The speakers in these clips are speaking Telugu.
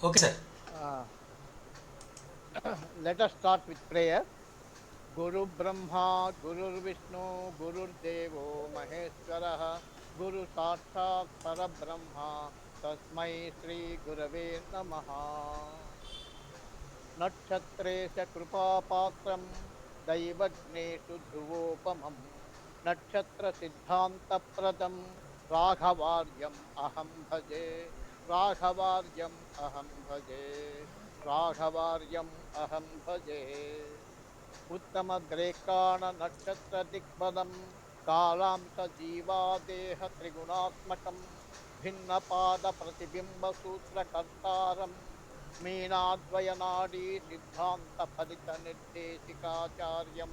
Okay sir. Uh, let us start with prayer. Guru Brahma, Guru Vishnu, Guru Devo Maheshwara, Guru Sakshat Parabrahma, Tasmai Sri Gurave Namaha. नक्षत्रेश कृपापात्रं दैवज्ञेषु ध्रुवोपमं नक्षत्रसिद्धान्तप्रदं राघवार्यम् अहं भजे राघवार्यम् अहं भजे राघवार्यम् अहं भजे उत्तमद्रेकाणनक्षत्रदिग्बलं कालांशजीवादेहत्रिगुणात्मकं भिन्नपादप्रतिबिम्बसूत्रकर्तारम् मीनाद्वयनाडी सिद्धान्तफलितनिर्देशिकाचार्यं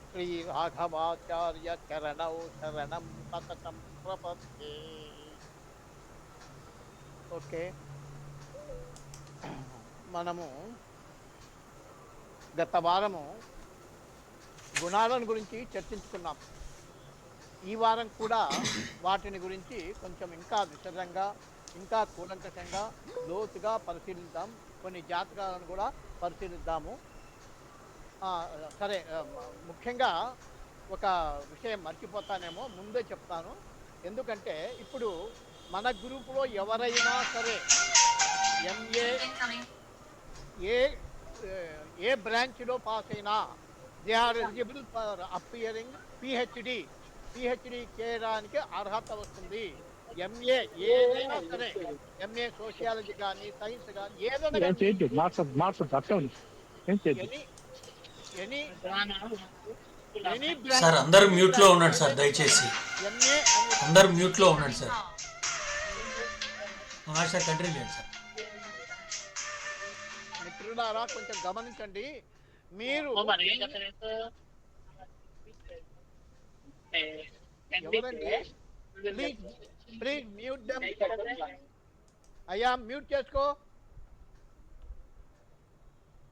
श्रीराघवाचार्य चरणौ शरणं सततं प्रपद्ये. ఓకే, మనము గత వారము గుణాలను గురించి చర్చించుకున్నాం. ఈ వారం కూడా వాటిని గురించి కొంచెం ఇంకా విశదంగా, ఇంకా కూలంకషంగా, లోతుగా పరిశీలిద్దాం. కొన్ని జాతకాలను కూడా పరిశీలిద్దాము. సరే, ముఖ్యంగా ఒక విషయం మర్చిపోతానేమో, ముందే చెప్తాను. ఎందుకంటే ఇప్పుడు మన గ్రూపులో ఎవరైనా సరే ఎంఏ ఏ ఏ బ్రాంచ్లో పాస్ అయినా they are eligible for appearing PhD చేయడానికి అర్హత వస్తుంది. ఎంఏ ఏదైనా సరే, ఎంఏ సోషియాలజీ కానీ సైన్స్ కానీ ఏదైనా కానీ, any any any sir branch అందరు ఎనీ మ్యూట్లో బ్రాంచ్ ఉండండి సార్, ఏదైనా సరే దయచేసి ఎంఏ అనేది. అందరు మ్యూట్లో ఉండండి సార్. సార్ కంటిన్యూ చేయండి సార్. మిత్రులారా కొంచెం గమనించండి. మీరు ఎవరండి? Please please mute them. అయ్యా మ్యూట్ చేసుకో.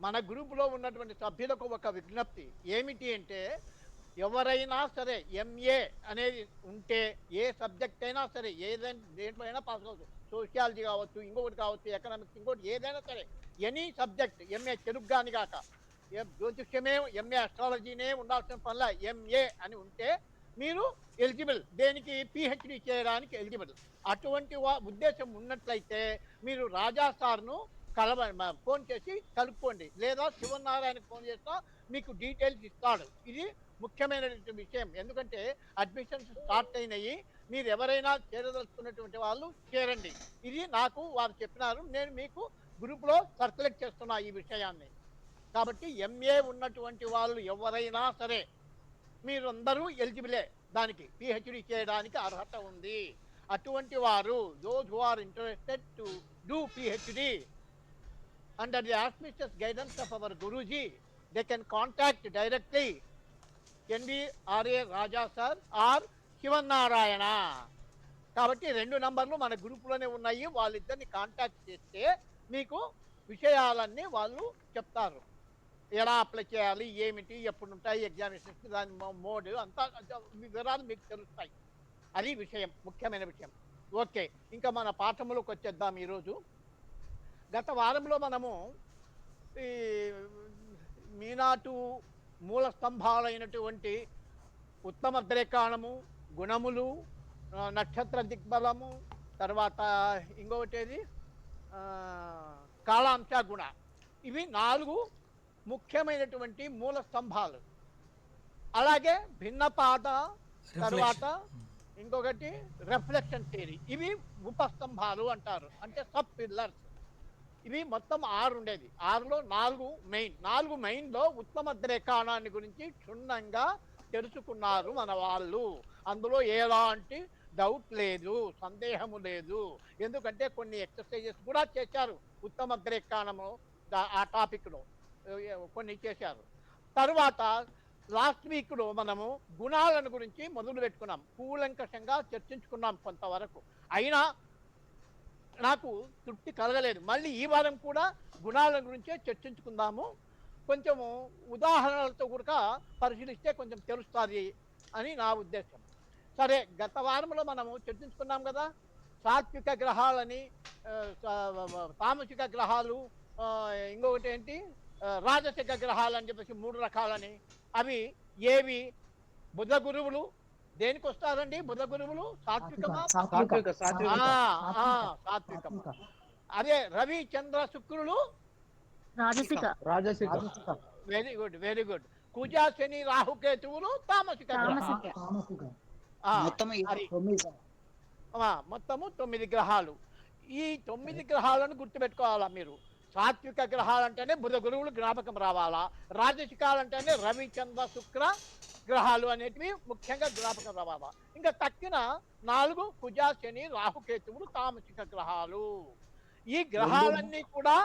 మన గ్రూపులో ఉన్నటువంటి సభ్యులకు ఒక విజ్ఞప్తి ఏమిటి అంటే, ఎవరైనా సరే ఎంఏ అనేది ఉంటే ఏ సబ్జెక్ట్ అయినా సరే, ఏదైనా దేంట్లో అయినా పాస్ కావచ్చు. సోషియాలజీ కావచ్చు, ఇంకొకటి కావచ్చు, ఎకనామిక్స్, ఇంకోటి ఏదైనా సరే, ఎనీ సబ్జెక్ట్. ఎంఏ తెలుగు కానీ కాక, జ్యోతిష్యమే ఎంఏ అస్ట్రాలజీనే ఉండాల్సిన పనిలా ఎంఏ అని ఉంటే మీరు ఎలిజిబుల్, దేనికి పిహెచ్డి చేయడానికి ఎలిజిబుల్. అటువంటి ఉద్దేశం ఉన్నట్లయితే మీరు రాజా సార్ను ఫోన్ చేసి కలుపుకోండి, లేదా శివనారాయణకి ఫోన్ చేసినా మీకు డీటెయిల్స్ ఇస్తాడు. ఇది ముఖ్యమైనటువంటి విషయం. ఎందుకంటే అడ్మిషన్స్ స్టార్ట్ అయినాయి. మీరు ఎవరైనా చేరదలుచుకున్నటువంటి వాళ్ళు చేరండి. ఇది నాకు వారు చెప్పినారు, నేను మీకు గ్రూప్లో సర్క్యులేట్ చేస్తున్నా ఈ విషయాన్ని. కాబట్టి ఎంఏ ఉన్నటువంటి వాళ్ళు ఎవరైనా సరే మీరందరూ ఎలిజిబులే, దానికి పిహెచ్డి చేయడానికి అర్హత ఉంది. అటువంటి వారు, those who are interested to do PhD under the auspicious guidance of our Guruji, they can contact directly ND Raja sir or Sivanarayana. కాబట్టి 2 నంబర్లు మన గ్రూపులోనే ఉన్నాయి. వాళ్ళిద్దరిని కాంటాక్ట్ చేస్తే మీకు విషయాలన్నీ వాళ్ళు చెప్తారు. ఎలా అప్లై చేయాలి, ఏమిటి, ఎప్పుడు ఉంటాయి ఎగ్జామినేషన్స్, దాని మోడ్ అంతా వివరాలు మీకు తెలుస్తాయి. అది విషయం, ముఖ్యమైన విషయం. ఓకే, ఇంకా మన పాఠములకు వచ్చేద్దాం. ఈరోజు గత వారంలో మనము ఈ మీనాటు మూల స్తంభాలైనటువంటి ఉత్తమ ద్రేకాణము, గుణములు, నక్షత్ర దిగ్బలము, తర్వాత ఇంకొకటేది కాలాంశ గుణ, ఇవి 4 ముఖ్యమైనటువంటి మూల స్తంభాలు. అలాగే భిన్నపాద, తర్వాత ఇంకొకటి రిఫ్లెక్షన్ థియరీ. ఇవి ఉపస్తంభాలు అంటారు, అంటే సబ్ పిల్లర్స్. ఇవి మొత్తం 6 ఉండేది. 6లో 4 మెయిన్. 4 మెయిన్లో ఉత్తమ ద్రేకాణాన్ని గురించి క్షుణ్ణంగా తెలుసుకున్నారు మన వాళ్ళు. అందులో ఎలాంటి డౌట్ లేదు, సందేహము లేదు. ఎందుకంటే కొన్ని ఎక్సర్సైజెస్ కూడా చేశారు ఉత్తమ ద్రేకాణము, ఆ టాపిక్లో కొన్ని చేశారు. తర్వాత లాస్ట్ వీక్లో మనము గుణాలను గురించి మొదలు పెట్టుకున్నాం, కూలంకషంగా చర్చించుకున్నాం కొంతవరకు. అయినా నాకు తృప్తి కలగలేదు. మళ్ళీ ఈ వారం కూడా గుణాల గురించే చర్చించుకుందాము. కొంచెము ఉదాహరణలతో కూడా పరిశీలిస్తే కొంచెం తెలుస్తుంది అని నా ఉద్దేశం. సరే, గత వారంలో మనము చర్చించుకున్నాం కదా, సాత్విక గ్రహాలని తామసిక గ్రహాలు, ఇంకొకటి ఏంటి రాజసిక గ్రహాలు అని చెప్పేసి 3 రకాలని. అవి ఏవి? బుధ గురువులు దేనికి వస్తారండి? బుధ గురువులు సాత్వికమా? సాత్వికమా. అదే రవి చంద్ర శుక్రులు రాజసిక. Very good, very good. కుజ శని రాహుకేతువులు తామసిక మొత్తము 9 గ్రహాలు. ఈ 9 గ్రహాలను గుర్తుపెట్టుకోవాలా మీరు. సాత్విక గ్రహాలంటేనే బుధ గురువులు జ్ఞాపకం రావాలా, రాజసికాలంటేనే రవి చంద్ర శుక్ర గ్రహాలు అనేటివి ముఖ్యంగా జ్ఞాపకం రావాలా. ఇంకా తక్కిన 4 కుజ శని రాహుకేతువులు తామసిక గ్రహాలు. ఈ గ్రహాలన్నీ కూడా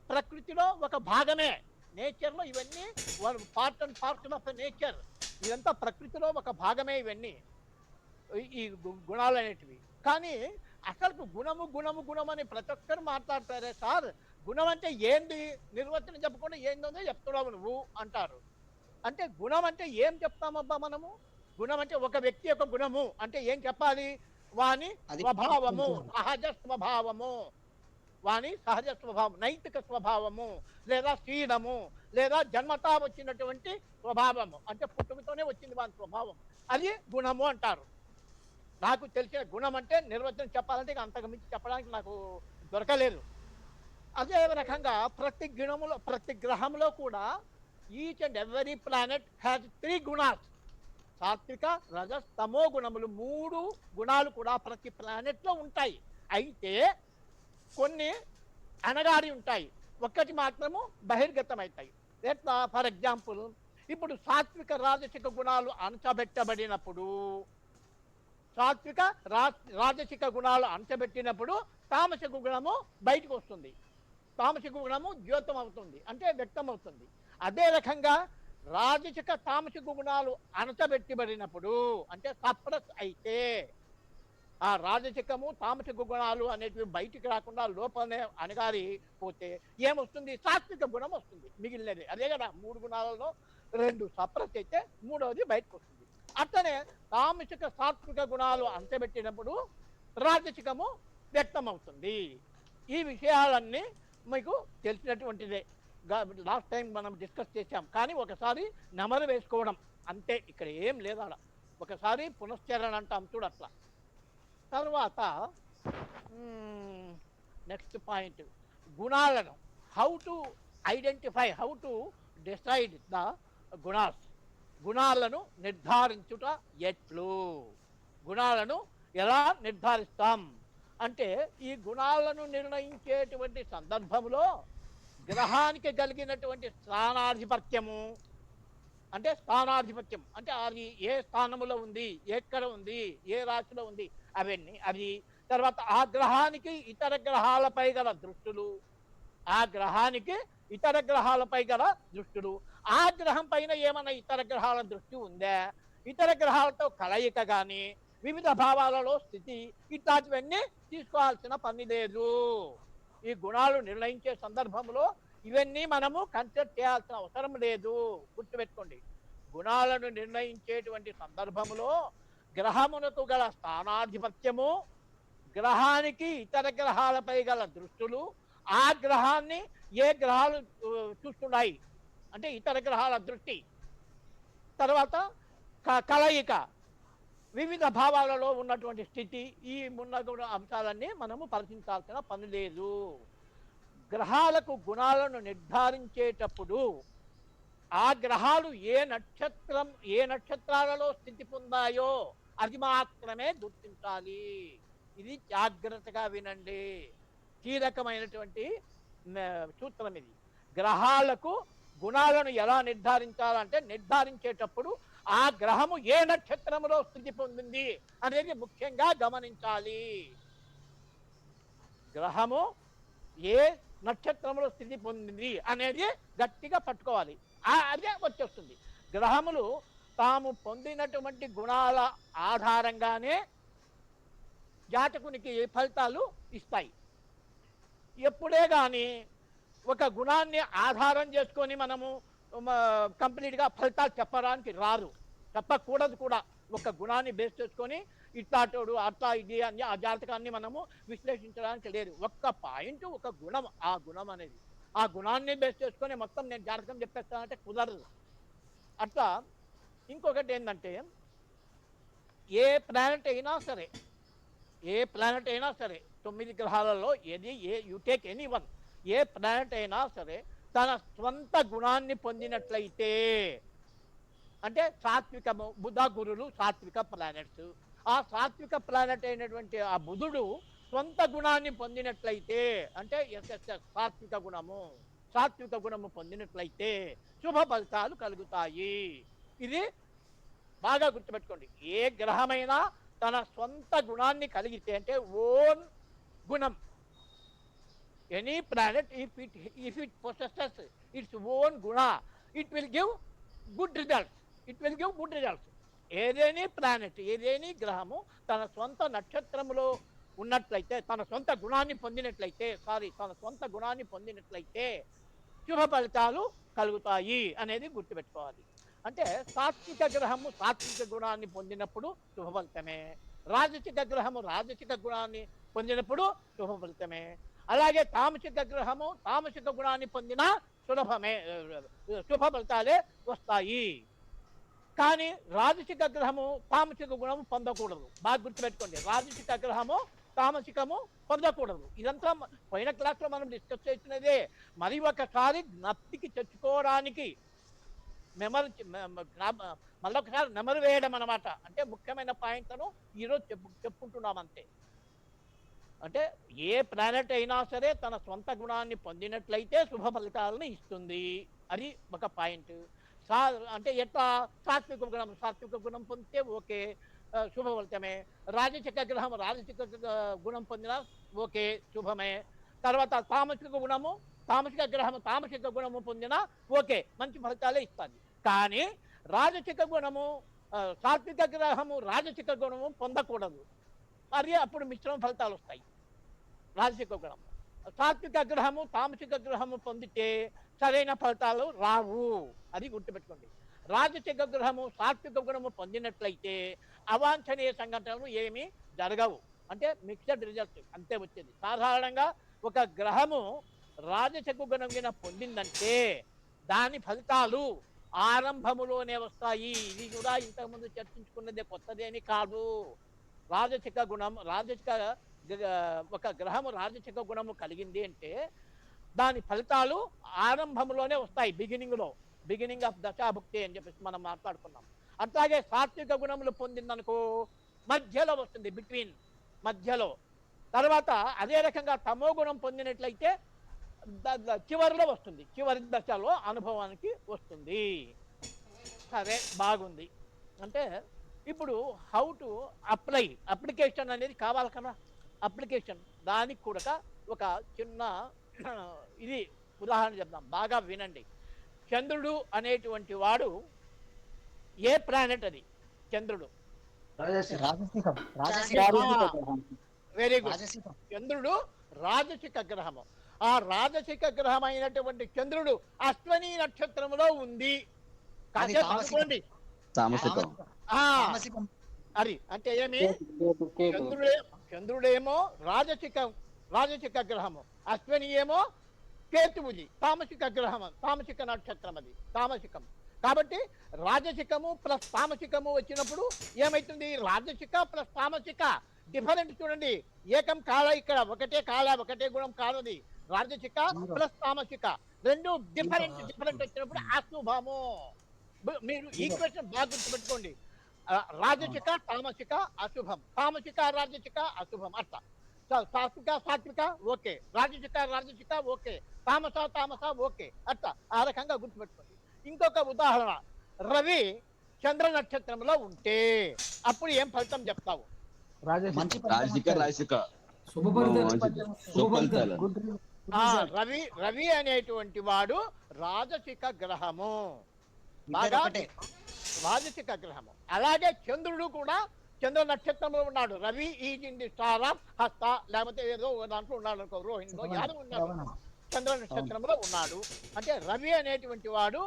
ప్రకృతిలో ఒక భాగమే. నేచర్లో ఇవన్నీ part and parcel of the nature. ఇదంతా ప్రకృతిలో ఒక భాగమే ఇవన్నీ, ఈ గుణాలు అనేటివి. కానీ అసలు గుణము గుణము గుణం అని ప్రతి ఒక్కరు మాట్లాడతారే సార్. గుణం అంటే ఏంది? నిర్వచనం చెప్పకుండా ఏందో చెప్తున్నావు నువ్వు అంటారు. అంటే గుణం అంటే ఏం చెప్తామబ్బా మనము? గుణం అంటే ఒక వ్యక్తి యొక్క గుణము అంటే ఏం చెప్పాలి? వాని స్వభావము, సహజ స్వభావము, వాని సహజ స్వభావం, నైతిక స్వభావము, లేదా శీలము, లేదా జన్మతా వచ్చినటువంటి స్వభావము, అంటే పుట్టుకతోనే వచ్చింది వాని స్వభావం, అది గుణము అంటారు. నాకు తెలిసిన గుణం అంటే నిర్వచనం చెప్పాలంటే అంతకు మించి చెప్పడానికి నాకు దొరకలేదు. అదే రకంగా ప్రతి గుణములో, ప్రతి గ్రహంలో కూడా each and every planet has 3 గుణాలు. సాత్విక రజస్ తమో గుణములు 3 గుణాలు కూడా ప్రతి ప్లానెట్లో ఉంటాయి. అయితే కొన్ని అణగారి ఉంటాయి, ఒక్కటి మాత్రము బహిర్గతమవుతాయి. ఎట్లా? ఫర్ ఎగ్జాంపుల్, ఇప్పుడు సాత్విక రాజసిక గుణాలు అణచబెట్టబడినప్పుడు, సాత్విక రాజసిక గుణాలు అణచబెట్టినప్పుడు తామసిక గుణము బయటకు వస్తుంది. తామసిక గుణము ద్యోతం అవుతుంది, అంటే వ్యక్తం అవుతుంది. అదే రకంగా రాజసిక తామసిక గుణాలు అణచబెట్టబడినప్పుడు, అంటే సప్రెస్ అయితే, ఆ రాజసికము తామసిక గుణాలు అనేటివి బయటికి రాకుండా లోపలనే అణగారి పోతే ఏమొస్తుంది? సాత్విక గుణం వస్తుంది. మిగిలినది అదే కదా, 3 గుణాలలో 2 సప్రెస్ అయితే 3వది బయటకు వస్తుంది. అట్లనే తామసిక సాత్విక గుణాలు అంతబెట్టినప్పుడు రాజసికము వ్యక్తం అవుతుంది. ఈ విషయాలన్నీ మీకు తెలిసినటువంటిదే. లాస్ట్ టైం మనం డిస్కస్ చేశాం. కానీ ఒకసారి నెమరు వేసుకోవడం అంతే, ఇక్కడ ఏం లేదు. అలా ఒకసారి పునశ్చరణ అంటాం చూడు, అట్లా. తర్వాత నెక్స్ట్ పాయింట్, గుణాలను how to identify, how to decide the gunas. గుణాలను నిర్ధారించుట ఎట్లు? గుణాలను ఎలా నిర్ధారిస్తాం అంటే, ఈ గుణాలను నిర్ణయించేటువంటి సందర్భంలో గ్రహానికి కలిగినటువంటి స్థానాధిపత్యము, అంటే స్థానాధిపత్యం అంటే అది ఏ స్థానములో ఉంది, ఎక్కడ ఉంది, ఏ రాశిలో ఉంది, అవన్నీ అది. తర్వాత ఆ గ్రహానికి ఇతర గ్రహాలపై గల దృష్టులు, ఆ గ్రహానికి ఇతర గ్రహాలపై గల దృష్టులు, ఆ గ్రహం పైన ఏమైనా ఇతర గ్రహాల దృష్టి ఉందా, ఇతర గ్రహాలతో కలయిక కానీ, వివిధ భావాలలో స్థితి, ఇట్లాంటివన్నీ తీసుకోవాల్సిన పని లేదు. ఈ గుణాలు నిర్ణయించే సందర్భంలో ఇవన్నీ మనము కన్సిడర్ చేయాల్సిన అవసరం లేదు. గుర్తుపెట్టుకోండి, గుణాలను నిర్ణయించేటువంటి సందర్భంలో గ్రహమునకు గల స్థానాధిపత్యము, గ్రహానికి ఇతర గ్రహాలపై గల దృష్టులు, ఆ గ్రహాన్ని ఏ గ్రహాలు చూస్తున్నాయి అంటే ఇతర గ్రహాల దృష్టి, తర్వాత కలయిక, వివిధ భావాలలో ఉన్నటువంటి స్థితి, ఈ ఉన్న అంశాలన్నీ మనము పరిశీలించాల్సిన పని లేదు. గ్రహాలకు గుణాలను నిర్ధారించేటప్పుడు ఆ గ్రహాలు ఏ నక్షత్రాలలో స్థితి పొందాయో అది మాత్రమే గుర్తించాలి. ఇది జాగ్రత్తగా వినండి, కీలకమైనటువంటి సూత్రం ఇది. గ్రహాలకు గుణాలను ఎలా నిర్ధారించాలంటే, నిర్ధారించేటప్పుడు ఆ గ్రహము ఏ నక్షత్రంలో స్థితి పొందింది అనేది ముఖ్యంగా గమనించాలి. గ్రహము ఏ నక్షత్రంలో స్థితి పొందింది అనేది గట్టిగా పట్టుకోవాలి, అదే వచ్చేస్తుంది. గ్రహములు తాము పొందినటువంటి గుణాల ఆధారంగానే జాతకునికి ఫలితాలు ఇస్తాయి. ఎప్పుడే కానీ ఒక గుణాన్ని ఆధారం చేసుకొని మనము కంప్లీట్గా ఫలితాలు చెప్పడానికి రారు, చెప్పకూడదు కూడా. ఒక గుణాన్ని బేస్ చేసుకొని ఇట్లాటోడు అట్లా ఇది అని ఆ జాతకాన్ని మనము విశ్లేషించడానికి లేదు. ఒక్క పాయింట్, ఒక గుణం, ఆ గుణం అనేది ఆ గుణాన్ని బేస్ చేసుకొని మొత్తం నేను జాతకం చెప్పేస్తానంటే కుదరదు. అట్లా ఇంకొకటి ఏంటంటే ఏ ప్లానెట్ అయినా సరే, ఏ ప్లానెట్ అయినా సరే 9 గ్రహాలలో ఏది you take any one, A planet అయినా సరే తన స్వంత గుణాన్ని పొందినట్లయితే, అంటే సాత్వికము, బుధ గురులు సాత్విక ప్లానెట్స్, ఆ సాత్విక ప్లానెట్ అయినటువంటి ఆ బుధుడు స్వంత గుణాన్ని పొందినట్లయితే, అంటే సాత్విక గుణము పొందినట్లయితే శుభ ఫలితాలు కలుగుతాయి. ఇది బాగా గుర్తుపెట్టుకోండి. ఏ గ్రహమైనా తన సొంత గుణాన్ని కలిగితే, అంటే ఓన్ గుణం, any planet if it possesses its own guna, it will give good results. ఏదేని ప్లానెట్, ఏదేని గ్రహము తన సొంత నక్షత్రములో ఉన్నట్లయితే, తన సొంత గుణాన్ని పొందినట్లయితే శుభ ఫలితాలు కలుగుతాయి అనేది గుర్తుపెట్టుకోవాలి. అంటే సాత్విక గ్రహము సాత్విక గుణాన్ని పొందినప్పుడు శుభ ఫలితమే, రాజసిక గ్రహము రాజసిక గుణాన్ని పొందినప్పుడు శుభ ఫలితమే, అలాగే తామసిక గ్రహము తామసిక గుణాన్ని పొందిన శుభ ఫలితాలే వస్తాయి. కానీ రాజసిక గ్రహము తామసిక గుణము పొందకూడదు. బాగా గుర్తుపెట్టుకోండి, రాజసిక గ్రహము తామసికము పొందకూడదు. ఇదంతా పోయిన క్లాస్లో మనం డిస్కస్ చేసినదే. మరి ఒకసారి జ్ఞప్తికి తెచ్చుకోవడానికి మళ్ళొకసారి నెమరు వేయడం అన్నమాట. అంటే ముఖ్యమైన పాయింట్లను ఈరోజు చెప్పుకుంటున్నాం అంతే. అంటే ఏ ప్లానెట్ అయినా సరే తన సొంత గుణాన్ని పొందినట్లయితే శుభ ఫలితాలను ఇస్తుంది. అది ఒక పాయింట్. అంటే ఎట్లా సాత్విక గుణం పొందితే ఓకే, శుభ ఫలితమే. రాజసిక గ్రహం రాజసిక గుణం పొందిన ఓకే, శుభమే. తర్వాత తామసిక గ్రహము తామసిక గుణము పొందిన ఓకే, మంచి ఫలితాలే ఇస్తుంది. కానీ రాజసిక గుణము సాత్విక గ్రహము రాజసిక గుణము పొందకూడదు. మరి అప్పుడు మిశ్రమ ఫలితాలు వస్తాయి. రాజసిక గుణము సాత్విక గ్రహము తామసిక గ్రహము పొందితే సరైన ఫలితాలు రావు. అది గుర్తుపెట్టుకోండి. రాజసిక గ్రహము సాత్విక గుణము పొందినట్లయితే అవాంఛనీయ సంఘటనలు ఏమీ జరగవు. అంటే మిక్స్డ్ రిజల్ట్స్ అంతే వచ్చేది. సాధారణంగా ఒక గ్రహము రాజసిక గుణం పొందిందంటే దాని ఫలితాలు ఆరంభములోనే వస్తాయి. ఇది కూడా ఇంతకుముందు చర్చించుకున్నదే, కొత్తదేమీ కాదు. ఒక గ్రహము రాజసిక గుణము కలిగింది అంటే దాని ఫలితాలు ఆరంభంలోనే వస్తాయి, బిగినింగ్ ఆఫ్ దశాభుక్తి అని చెప్పేసి మనం మాట్లాడుకున్నాం. అట్లాగే సాత్విక గుణములు పొందిందనుకో మధ్యలో వస్తుంది, మధ్యలో. తర్వాత అదే రకంగా తమో గుణం పొందినట్లయితే చివరిలో వస్తుంది, చివరి దశలో అనుభవానికి వస్తుంది. సరే, బాగుంది. అంటే ఇప్పుడు హౌ టు అప్లికేషన్ అనేది కావాలి కదా. అప్లికేషన్ దానికి కూడా ఒక చిన్న ఇది ఉదాహరణ చెప్దాం, బాగా వినండి. చంద్రుడు అనేటువంటి వాడు ఏ ప్లానెట్? అది చంద్రుడు. Very good. చంద్రుడు రాజసిక గ్రహము. ఆ రాజసిక గ్రహం అయినటువంటి చంద్రుడు అశ్వని నక్షత్రములో ఉంది. కాసేపు అది అంటే ఏమి? చంద్రుడేమో రాజసిక గ్రహము, అశ్వని ఏమో కేతువుది తామసిక గ్రహం, తామసిక నక్షత్రం, అది తామసికం. కాబట్టి రాజసికము ప్లస్ తామసికము వచ్చినప్పుడు ఏమైతుంది? రాజసిక ప్లస్ తామసిక డిఫరెంట్ చూడండి. ఏకం కాల, ఇక్కడ ఒకటే గుణం కాదది. రాజసిక ప్లస్ తామసిక రెండు డిఫరెంట్ వచ్చినప్పుడు అశుభము. మీరు ఈక్వేషన్ బాగా గుర్తుపెట్టుకోండి. రాజసిక తామసిక అశుభం, తామసిక రాజసిక అశుభం. అట్లా సాత్విక ఓకే, రాజసిక ఓకే, తామస ఓకే, అట్లా ఆ రకంగా గుర్తుపెట్టుకోండి. ఇంకొక ఉదాహరణ, రవి చంద్ర నక్షత్రంలో ఉంటే అప్పుడు ఏం ఫలితం చెప్తావు? రవి అనేటువంటి వాడు రాజసిక గ్రహము, రాజసిక గ్రహము. అలాగే చంద్రుడు కూడా చంద్ర నక్షత్రంలో ఉన్నాడు. Ravi is in the star of హస్త, లేకపోతే ఏదో దాంట్లో ఉన్నాడు అనుకో, రోహిణిలో యాదవ్ ఉన్నాడు, చంద్ర నక్షత్రంలో ఉన్నాడు. అంటే రవి అనేటువంటి వాడు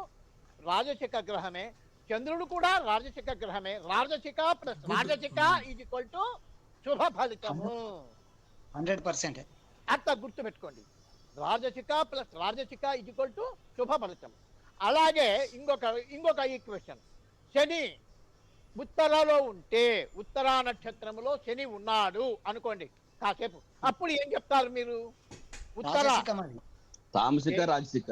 రాజసిక గ్రహమే. చంద్రుడు కూడా రాజసిక గ్రహమే. రాజసిక ప్లస్ రాజసిక ఈజ్ ఈక్వల్ టు శుభ ఫలితము. 100%. అట్లా గుర్తుపెట్టుకోండి. రాజసిక ప్లస్ రాజసిక ఈజ్ ఈక్వల్ టు శుభ ఫలితం. అలాగే ఇంకొక ఈక్వేషన్, శని ఉత్తరలో ఉంటే, ఉత్తరా నక్షత్రంలో శని ఉన్నాడు అనుకోండి కాసేపు, అప్పుడు ఏం చెప్తారు మీరు? ఉత్తర రాజసికం అది. తామసిక రాజసిక.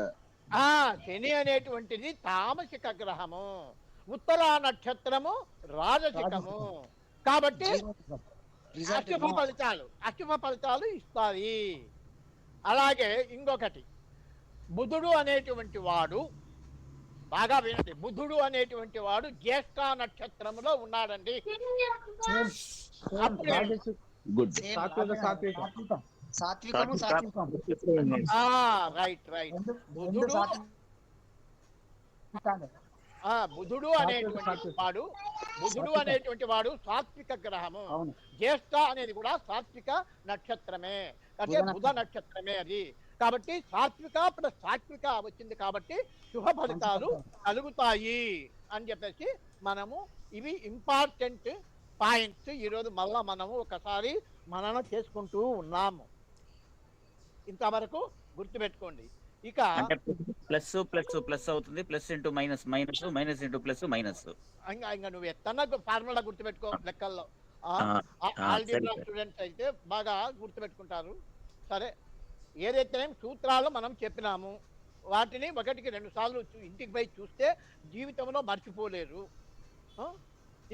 శని అనేటువంటిది తామసిక గ్రహము, ఉత్తరా నక్షత్రము రాజసికము. కాబట్టి రిజల్ట్ అశుభ ఫలితాలు ఇస్తాయి. అలాగే ఇంకొకటి, బుధుడు అనేటువంటి వాడు, బాగా వినండి, బుధుడు అనేటువంటి వాడు జ్యేష్ఠ నక్షత్రంలో ఉన్నాడండి. అప్పుడు గుడ్. సాత్వికము సాత్వికం. రైట్. బుధుడు అనేటువంటి వాడు సాత్విక గ్రహము. జ్యేష్ఠ అనేది కూడా సాత్విక నక్షత్రమే, అంటే బుధ నక్షత్రమే అది. కాబట్టి సాత్విక ప్లస్ సాత్విక వచ్చింది కాబట్టి శుభ ఫలితాలు కలుగుతాయి అని చెప్పేసి మనము, ఇవి ఇంపార్టెంట్ పాయింట్స్ ఈరోజు మళ్ళా మనము ఒకసారి మనన చేసుకుంటూ ఉన్నాము. ఇంతవరకు గుర్తుపెట్టుకోండి. ఇక ప్లస్ ప్లస్ ప్లస్ అవుతుంది, plus into minus minus, minus into plus minus. ఇంకా నువ్వు ఎత్తన్నా ఫార్ములా గుర్తుపెట్టుకో లెక్కల్లో. ఆల్జీబ్రా స్టూడెంట్స్ అయితే బాగా గుర్తుపెట్టుకుంటారు. సరే, ఏదైతే సూత్రాలు మనం చెప్పినాము వాటిని ఒకటికి 2 సార్లు ఇంటికి పోయి చూస్తే జీవితంలో మర్చిపోలేరు.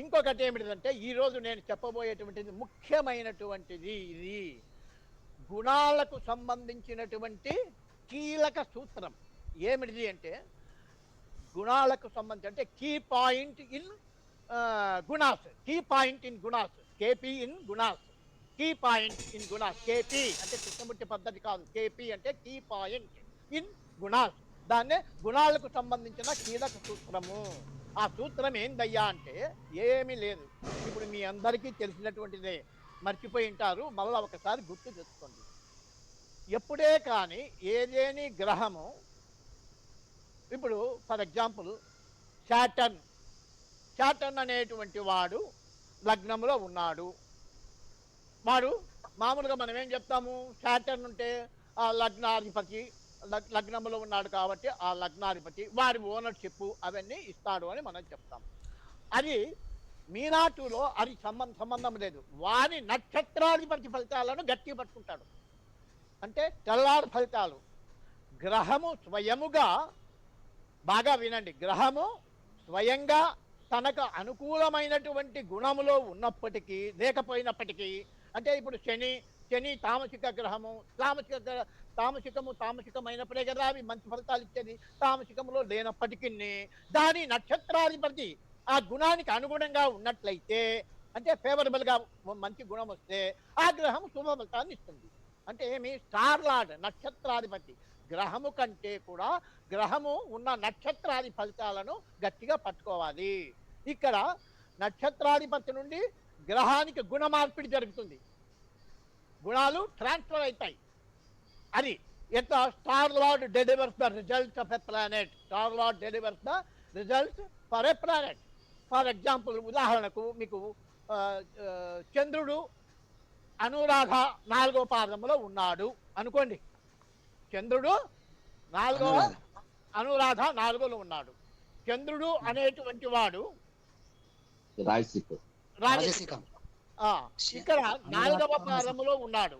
ఇంకొకటి ఏమిటంటే ఈరోజు నేను చెప్పబోయేటువంటిది ముఖ్యమైనటువంటిది, ఇది గుణాలకు సంబంధించినటువంటి కీలక సూత్రం. ఏమిటిది అంటే గుణాలకు సంబంధించి, అంటే కీ పాయింట్ ఇన్ గుణాస్, కేపీ ఇన్ గుణాస్, కీ పాయింట్ ఇన్ గుణాస్. కేపీ అంటే కృష్ణమూర్తి పద్ధతి కాదు, కేపీ అంటే కీ పాయింట్ ఇన్ గుణాస్. దాన్నే గుణాలకు సంబంధించిన కీలక సూత్రము. ఆ సూత్రం ఏందయ్యా అంటే ఏమీ లేదు, ఇప్పుడు మీ అందరికీ తెలిసినటువంటిదే, మర్చిపోయి ఉంటారు, మళ్ళీ ఒకసారి గుర్తు తెచ్చుకోండి. ఎప్పుడే కానీ ఏదేని గ్రహము, ఇప్పుడు ఫర్ ఎగ్జాంపుల్ శాటర్న్ అనేటువంటి వాడు లగ్నంలో ఉన్నాడు. వాడు మామూలుగా మనం ఏం చెప్తాము, శాటర్న్ ఉంటే ఆ లగ్నాధిపతి లగ్నంలో ఉన్నాడు కాబట్టి ఆ లగ్నాధిపతి వారి ఓనర్షిప్ అవన్నీ ఇస్తాడు అని మనం చెప్తాం. అది మీనాటులో అది సంబంధం లేదు. వారి నక్షత్రాధిపతి ఫలితాలను గట్టి పట్టుకుంటాడు. అంటే తెల్లారు ఫలితాలు. గ్రహము స్వయముగా, బాగా వినండి, గ్రహము స్వయంగా తనకు అనుకూలమైనటువంటి గుణములో ఉన్నప్పటికీ లేకపోయినప్పటికీ, అంటే ఇప్పుడు శని తామసిక గ్రహము, తామసికమైనప్పుడే కదా అవి మంచి ఫలితాలు ఇచ్చేది. తామసికములో లేనప్పటికీ దాని నక్షత్రాధిపతి ఆ గుణానికి అనుగుణంగా ఉన్నట్లయితే, అంటే ఫేవరబుల్గా మంచి గుణం వస్తే ఆ గ్రహం శుభ ఫలితాన్ని ఇస్తుంది. అంటే ఏమి, స్టార్ లార్డ్ నక్షత్రాధిపతి గ్రహము కంటే కూడా గ్రహము ఉన్న నక్షత్రాది ఫలితాలను గట్టిగా పట్టుకోవాలి. ఇక్కడ నక్షత్రాధిపతి నుండి గ్రహానికి గుణ మార్పిడి జరుగుతుంది, గుణాలు ట్రాన్స్ఫర్ అవుతాయి. అది ఎట్లా, star lord delivers the results of a planet, star lord delivers the results for a planet. For example, ఉదాహరణకు మీకు చంద్రుడు అనురాధ 4వ పాదంలో ఉన్నాడు అనుకోండి. చంద్రుడు అనురాధ 4లో ఉన్నాడు. చంద్రుడు అనేటువంటి వాడు రాజసికం. ఇక్కడ 4వ పాదంలో ఉన్నాడు.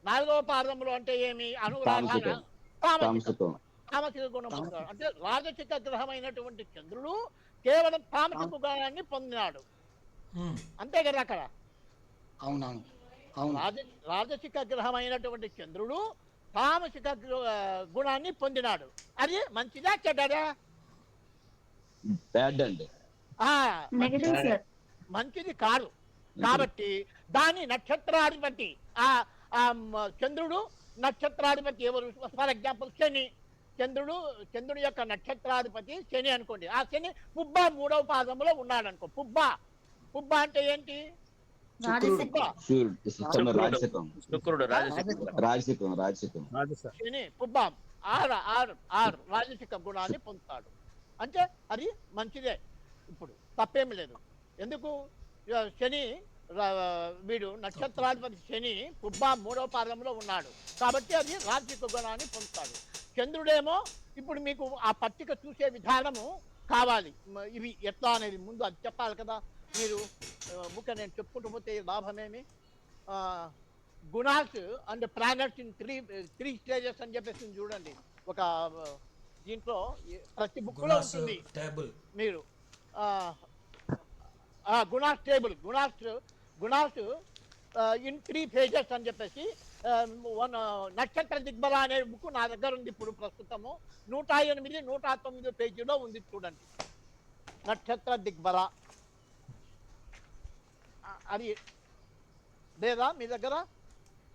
4వ పాదంలో అంటే ఏమి, అనురాధ తామసిక గుణం పొందాడు. అంటే రాజసిక గ్రహమైనటువంటి చంద్రుడు కేవలం తామసిక గుణాన్ని పొందినాడు, అంతే కదా. అక్కడ రాజసిక గ్రహమైనటువంటి చంద్రుడు తామసిక గుణాన్ని పొందినాడు. అది మంచిదా చెడ్డదా? మంచిది కాదు. కాబట్టి దాని నక్షత్రాధిపతి, చంద్రుడు నక్షత్రాధిపతి ఎవరు? ఫర్ ఎగ్జాంపుల్ చంద్రుడి యొక్క నక్షత్రాధిపతి శని అనుకోండి. ఆ శని పుబ్బ 3వ పాదంలో ఉన్నాడు అనుకో. పుబ్బ అంటే ఏంటి? శని పుబ్బ 6 రాజసిక గుణాన్ని పొందుతాడు. అంటే అది మంచిదే. ఇప్పుడు తప్పేమి లేదు. ఎందుకు శని వీడు నక్షత్రాధిపతి శని పుబ్బ 3వ పాదంలో ఉన్నాడు కాబట్టి అది రాజసిక గుణాన్ని పొందుతాడు. చంద్రుడేమో ఇప్పుడు మీకు ఆ పట్టిక చూసే విధానము కావాలి, ఇవి ఎట్లా అనేది ముందు అది చెప్పాలి కదా. మీరు ముఖ్య నేను చెప్పుకుంటూ పోతే లాభమేమి. Gunas and planets in three stages అని చెప్పేసి చూడండి, ఒక దీంట్లో ప్రతి బుక్ లో ఉంటుంది టేబుల్. మీరు gunas table, gunas in 3 phases అని చెప్పేసి నక్షత్ర దిగ్బల అనే బుక్ నా దగ్గర ఉంది ఇప్పుడు ప్రస్తుతము. 108, 109 పేజీలో ఉంది చూడండి నక్షత్ర దిగ్బల. అది లేదా మీ దగ్గర?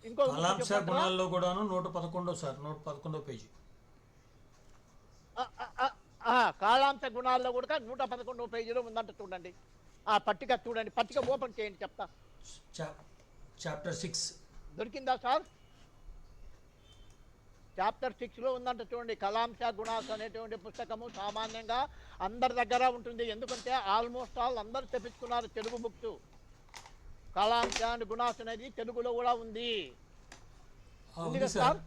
ఇంకో కలాంశ గుణాల్లో కూడాను 111 సార్, 111 పేజీ. కాలాంశ గుణాల్లో కూడా 111 పేజీలో ఉందంట చూడండి. ఆ పట్టిక చూడండి, పట్టిక ఓపెన్ చేయండి చెప్తా. చాప్టర్ 6 దొరికిందా సార్? చాప్టర్ 6లో ఉందంట చూడండి. కలాంశ గుణాస్ అనేటువంటి పుస్తకము సామాన్యంగా అందరి దగ్గర ఉంటుంది, ఎందుకంటే ఆల్మోస్ట్ ఆల్ అందరు తెప్పించుకున్నారు తెలుగు బుక్స్. కలాంశ అండ్ గుణాస్ అనేది తెలుగులో కూడా ఉంది. ఉంది సార్,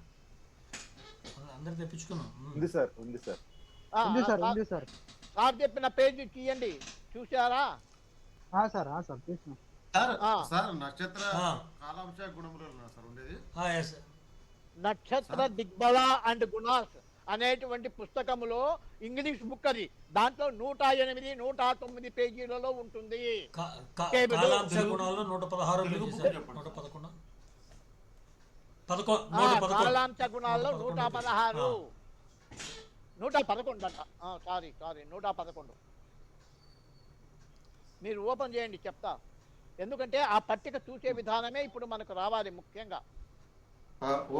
అందరు తెప్పించుకున్నాం. ఉంది సార్, ఉంది సార్. సార్ చెప్పిన పేజీ తీయండి, చూసారా? సార్ చూసినా సార్ నక్షత్ర కాలాంశ గుణములు సార్ ఉండేది. నక్షత్ర దిగ్బల అండ్ గుణాస్ అనేటువంటి పుస్తకములో ఇంగ్లీష్ బుక్ అది, దాంట్లో 108, 109 పేజీలలో ఉంటుంది. కాలాంశ గుణాల్లో 116 పేజీ సార్, 111. కాలాంశ గుణాల్లో 116, 111 అంట. సారీ 111. మీరు ఓపెన్ చేయండి చెప్తా, ఎందుకంటే ఆ పట్టిక చూసే విధానమే ఇప్పుడు మనకు రావాలి ముఖ్యంగా.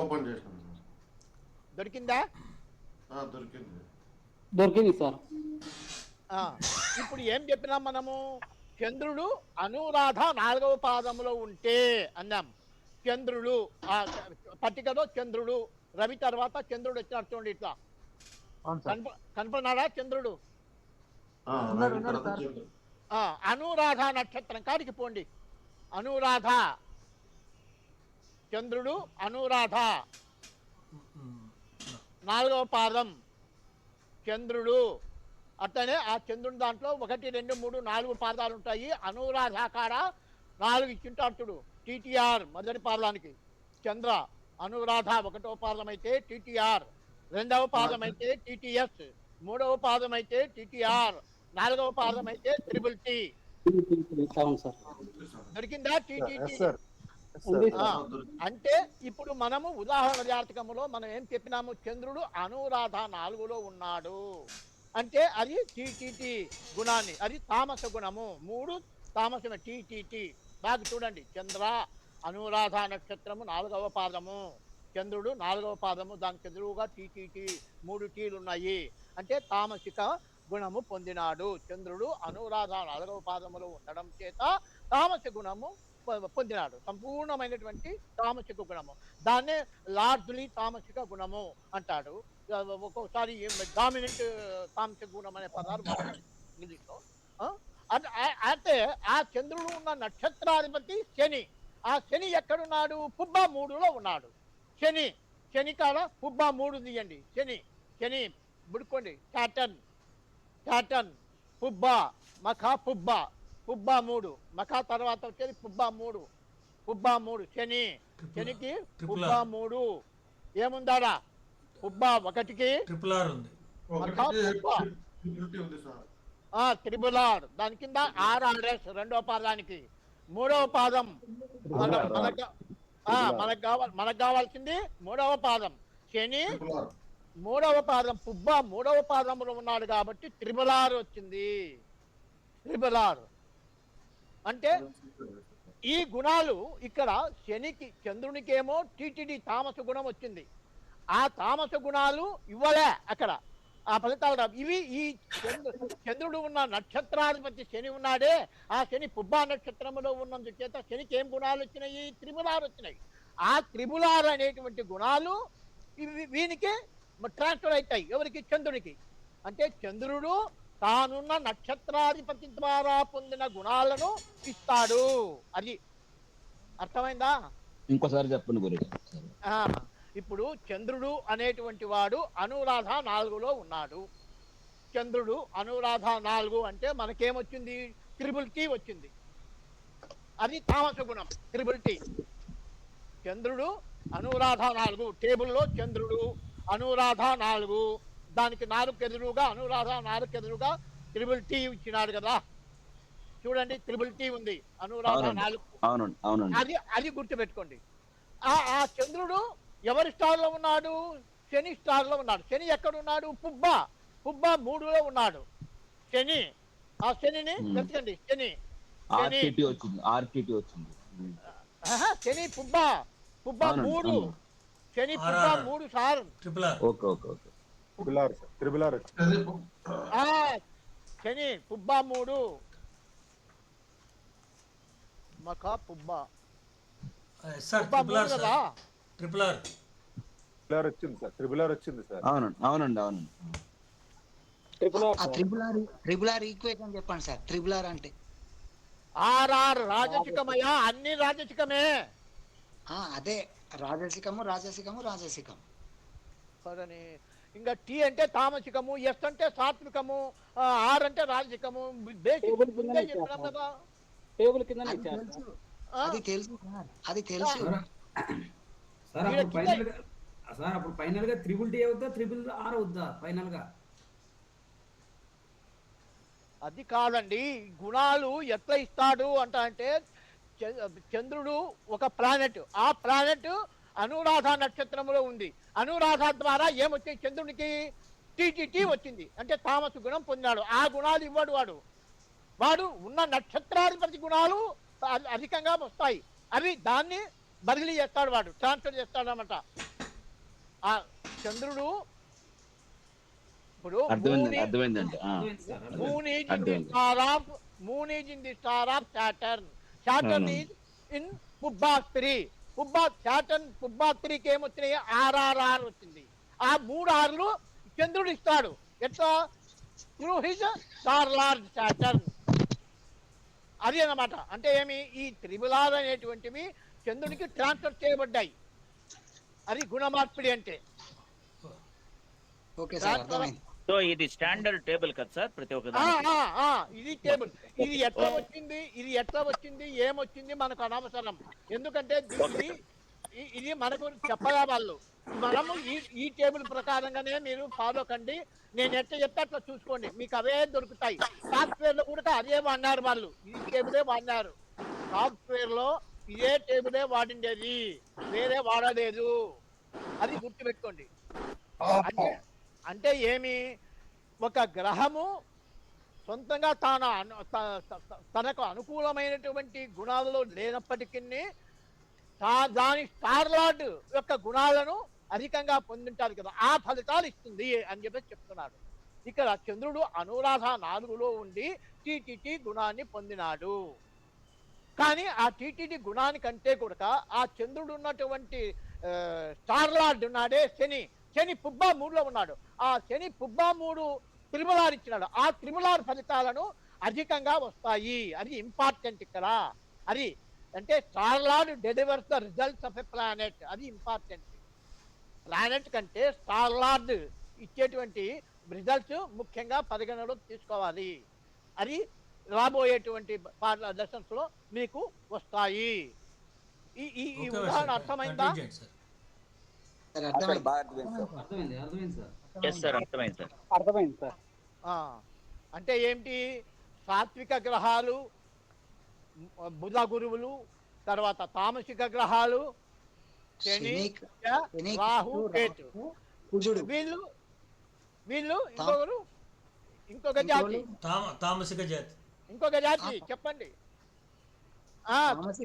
ఓపెన్ చేసాను. దొరికిందా? దొరికింది సార్. ఇప్పుడు ఏం చెప్పినాం మనము? చంద్రుడు అనురాధ 4వ పాదంలో ఉంటే అన్నాం. చంద్రుడు ఆ పట్టికలో చంద్రుడు, రవి తర్వాత చంద్రుడు వచ్చినట్టు చూడండి. ఇట్లా కనపడినాడా చంద్రుడు? అనురాధ నక్షత్రం కాడికి పోండి. అనురాధ చంద్రుడు, అనురాధ 4వ పాదం చంద్రుడు. అట్లనే ఆ చంద్రుడి దాంట్లో 1, 2, 3, 4 పాదాలు ఉంటాయి. అనురాధ కాడ 4 ఇచ్చింటాడు. టీటీఆర్ మొదటి పాదానికి చంద్ర, అనురాధ 1వ పాదం అయితే టీటీఆర్, 2వ పాదం అయితే టీటీఎస్, 3వ పాదం అయితే టీటీఆర్, 4వ పాదం అయితే ట్రిపుల్ టీ. దొరికిందా? టీటీటీ. అంటే ఇప్పుడు మనము ఉదాహరణ జాతకములో మనం ఏం చెప్పినాము? చంద్రుడు అనురాధ 4లో ఉన్నాడు అంటే అది టీటీటీ గుణాన్ని, అది తామస గుణము. 3 తామసమే టీటీటీ. బాగా చూడండి, చంద్ర అనురాధ నక్షత్రము 4వ పాదము, చంద్రుడు 4వ పాదము, దానికి ఎదురుగా టీటీటీ 3 టీలు ఉన్నాయి. అంటే తామసిక గుణము పొందినాడు చంద్రుడు. అనురాధ 4వ పాదములో ఉండడం చేత తామస గుణము పొందినాడు, సంపూర్ణమైనటువంటి తామసిక గుణము. దాన్నే లార్జ్లీ తామసిక గుణము అంటాడు. ఒక్కొక్కసారి డామినెంట్ తామసిక గుణం అనే పదాలు ఇంగ్లీష్లో. అంటే ఆ చంద్రుడు ఉన్న నక్షత్రాధిపతి శని. ఆ శని ఎక్కడున్నాడు? పుబ్బ 3లో ఉన్నాడు. శని కాడ పుబ్బ 3 తీయండి. శని బుడుకోండి. సాటర్న్ పుబ్బ, మఖా పుబ్బ 3, మఖా తర్వాత వచ్చేది పుబ్బ 3, శనికి పుబ్బ 3. ఏముందాడా? పుబ్బ 1కి ట్రిపుల్ ఉంది, ట్రిపుల్ ఆర్. దాని కింద RRS 2వ పాదానికి 3వ పాదం. మనకు కావాల్సింది 3వ పాదం. శని 3వ పాదం, పుబ్బ 3వ పాదంలో ఉన్నాడు కాబట్టి ట్రిపుల్ ఆర్ వచ్చింది. ట్రిపుల్ ఆర్ అంటే ఈ గుణాలు ఇక్కడ శనికి, చంద్రునికేమో టీటీడీ తామస గుణం వచ్చింది. ఆ తామస గుణాలు ఇవ్వలే అక్కడ ఆ ఫలితాలు. ఇవి ఈ చంద్రుడు ఉన్న నక్షత్రాధిపతి శని ఉన్నాడే, ఆ శని పుబ్బా నక్షత్రంలో ఉన్నందు చేత శనికి ఏం గుణాలు వచ్చినాయి? త్రిబులార్ వచ్చినాయి. ఆ త్రిబులార్ అనేటువంటి గుణాలు వీనికి ట్రాన్స్ఫర్ అవుతాయి. ఎవరికి? చంద్రునికి. అంటే చంద్రుడు తానున్న నక్షత్రాధిపతి ద్వారా పొందిన గుణాలను ఇస్తాడు. అది అర్థమైందా? ఇంకోసారి చెప్పండి గురుగారు. ఆ, ఇప్పుడు చంద్రుడు అనేటువంటి వాడు అనురాధ 4లో ఉన్నాడు. చంద్రుడు అనురాధ 4 అంటే మనకేమొచ్చింది? త్రిబుల్ టీ వచ్చింది. అది తామస గుణం, త్రిబుల్ టీ. చంద్రుడు అనురాధ 4 టేబుల్లో చంద్రుడు అనురాధ 4 దానికి 4 ఎదురుగా అనురాధ 4 ఎదురుగా త్రిబుల్ టీ ఇచ్చినాడు కదా. చూడండి త్రిబుల్ టీ ఉంది అనురాధ 4. అవునండి అవునండి. అది గుర్తుపెట్టుకోండి. ఆ చంద్రుడు ఎవరి స్టార్లో ఉన్నాడు? శని స్టార్లో ఉన్నాడు. శని ఎక్కడున్నాడు? పుబ్బా 3లో ఉన్నాడు శని. ఆ శనిని వెతకండి. శని ఆర్టీటీ వచ్చింది. శని పుబ్బా 3. శని పుబ్బా 3 సార్. ఓకే. శని పుబ్బా 3 మకా పుబ్బా పుబ్బా 3 కదా. ట్రిపుల్ ఆర్ వచ్చింది సార్. అవునండి. ట్రిపుల్ ఆర్ ఈక్వేషన్ చెప్పండి సార్. ట్రిపుల్ ఆర్ అంటే ఆర్ఆర్ రాజసికమయ్యా, అన్ని రాజసికమే. అదే రాజసికము. సరేని ఇంకా టీ అంటే తామసికము, ఎస్ అంటే సాత్వికము, ఆర్ అంటే రాజసికము. చెప్పినాం కదా. టేబుల్ కింద అది తెలుసు సార్, అది తెలుసు. సార్ అప్పుడు ఫైనల్ గా త్రిబుల్ టీ అవుతా, త్రిబుల్ ఆర్ అవుద్దా ఫైనల్ గా? అది కాదండి. గుణాలు ఎట్లా ఇస్తాడు అంటే చంద్రుడు ఒక ప్లానెట్. ఆ ప్లానెట్ అనురాధ నక్షత్రంలో ఉంది. అనురాధ ద్వారా ఏమొచ్చింది? చంద్రునికి టీటీటీ వచ్చింది అంటే తామస గుణం పొందినాడు. ఆ గుణాలు ఇవ్వడు వాడు ఉన్న నక్షత్రాధిపతి గుణాలు అధికంగా వస్తాయి. అవి దాన్ని బదిలీ చేస్తాడు, వాడు ట్రాన్స్ఫర్ చేస్తాడు అన్నమాట. ఆ చంద్రుడు ఇప్పుడు moon is in the star of Saturn. Saturn is in Pubba 3. Saturn Pubba 3కి ఏమొచ్చినాయి? RRR వచ్చింది. ఆ 3 ఆర్లు చంద్రుడు ఇస్తాడు. ఎట్లా? Through his star lord Saturn. అది అన్నమాట. అంటే ఏమి? ఈ త్రిబులార్ అనేటువంటివి చంద్రుడికి ట్రాన్స్ఫర్ చేయబడ్డాయి. అది గుణమార్పిడి అంటే. ఓకే సార్, అర్థమైంది. సో ఇది స్టాండర్డ్ టేబుల్ కదా సార్ ప్రతి ఒక్క ఇది టేబుల్. ఇది ఎట్లా వచ్చింది ఏమొచ్చింది మనకు అనవసరం. ఎందుకంటే ఇది మనకు చెప్పగా వాళ్ళు. మనము ఈ టేబుల్ ప్రకారంగానే మీరు ఫాలో కండి. నేను ఎట్లా చెప్తే అట్లా చూసుకోండి, మీకు అవే దొరుకుతాయి. సాఫ్ట్వేర్ లో కూడా అదే వాడినారు వాళ్ళు, ఈ టేబులే వాడినారు. సాఫ్ట్వేర్ లో ఇదే టేబులే వాడిండేది, వేరే వాడలేదు. అది గుర్తుపెట్టుకోండి. అంటే ఏమి? ఒక గ్రహము సొంతంగా తనకు అనుకూలమైనటువంటి గుణాలలో లేనప్పటికీ దాని స్టార్ లార్డ్ యొక్క గుణాలను అధికంగా పొందింటారు కదా, ఆ ఫలితాలు ఇస్తుంది అని చెప్పేసి చెప్తున్నాడు. ఇక్కడ చంద్రుడు అనురాధ 4లో ఉండి టీటీటీ గుణాన్ని పొందినాడు. కానీ ఆ టీటీటీ గుణానికంటే కూడా ఆ చంద్రుడు ఉన్నటువంటి స్టార్ లార్డ్ ఉన్నాడే శని పుబ్బా 3లో ఉన్నాడు. ఆ శని పుబ్బా 3 త్రిబులార్ ఇచ్చినాడు. ఆ త్రిబులార్ ఫలితాలను అధికంగా వస్తాయి. అది ఇంపార్టెంట్ ఇక్కడ. అది అంటే star lord delivers the results of a planet. అది ఇంపార్టెంట్. ప్లానెట్ కంటే స్టార్ లార్డ్ ఇచ్చేటువంటి రిజల్ట్స్ ముఖ్యంగా పరిగణలో తీసుకోవాలి. అది రాబోయేటువంటి లెసన్స్ లో మీకు వస్తాయి. ఈ ఉదాహరణ అర్థమైందా? అర్థమైంది సార్. అంటే ఏంటి? సాత్విక గ్రహాలు బుధ గురువులు, తర్వాత తామసిక గ్రహాలు శని, రాహు, కేతు. వీళ్ళు ఇంకొక జాతి, తామసిక జాతి. ఇంకొక జాతి చెప్పండి.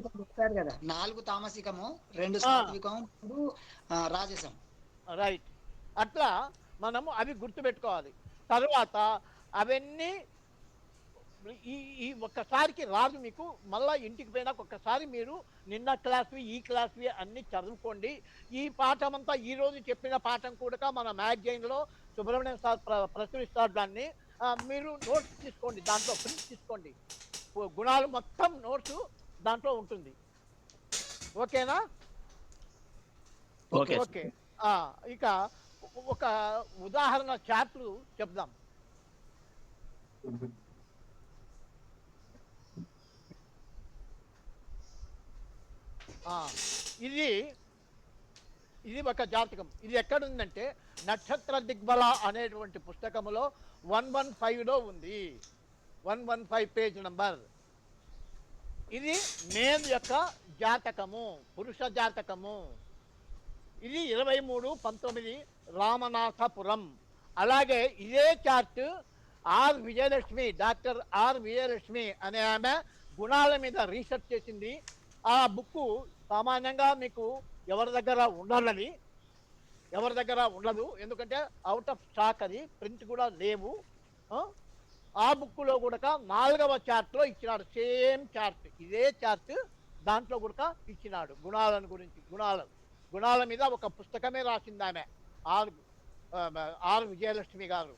చెప్పారు కదా, 4 తామసికము, 2 సాత్వికము, 3 రాజసం. రైట్. అట్లా మనము అవి గుర్తుపెట్టుకోవాలి. తర్వాత అవన్నీ ఈ ఒక్కసారికి రాదు మీకు. మళ్ళా ఇంటికి పోయినాక ఒక్కసారి మీరు నిన్న క్లాస్వి ఈ క్లాస్వి అన్ని చదువుకోండి. ఈ పాఠం అంతా ఈ రోజు చెప్పిన పాఠం కూడా మన మ్యాగజైన్లో సుబ్రహ్మణ్యం సార్ ప్రచురిస్తారు. దాన్ని మీరు నోట్స్ తీసుకోండి, దాంట్లో ప్రింట్ తీసుకోండి, గుణాలు మొత్తం నోట్స్ దాంట్లో ఉంటుంది. ఓకేనా? Okay okay. ఇక ఒక ఉదాహరణ చాప్టర్ చెప్దాం. ఇది ఒక జాతకం. ఇది ఎక్కడుందంటే నక్షత్ర దిగ్బల అనేటువంటి పుస్తకంలో 115లో ఉంది. 115 పేజ్ నంబర్. ఇది మేల్ యొక్క జాతకము, పురుష జాతకము. ఇది 23/19 రామనాథపురం. అలాగే ఇదే చార్ట్ డాక్టర్ ఆర్ విజయలక్ష్మి అనే ఆమె గుణాల మీద రీసెర్చ్ చేసింది. ఆ బుక్ సామాన్యంగా మీకు ఎవరి దగ్గర ఉండదు, ఎందుకంటే అవుట్ ఆఫ్ స్టాక్, అది ప్రింట్ కూడా లేవు. ఆ బుక్లో కూడా 4వ చార్ట్లో ఇచ్చినాడు, సేమ్ చార్ట్, ఇదే చార్ట్ దాంట్లో కూడా ఇచ్చినాడు. గుణాలను గురించి, గుణాల మీద ఒక పుస్తకమే రాసింది ఆమె, ఆర్ విజయలక్ష్మి గారు.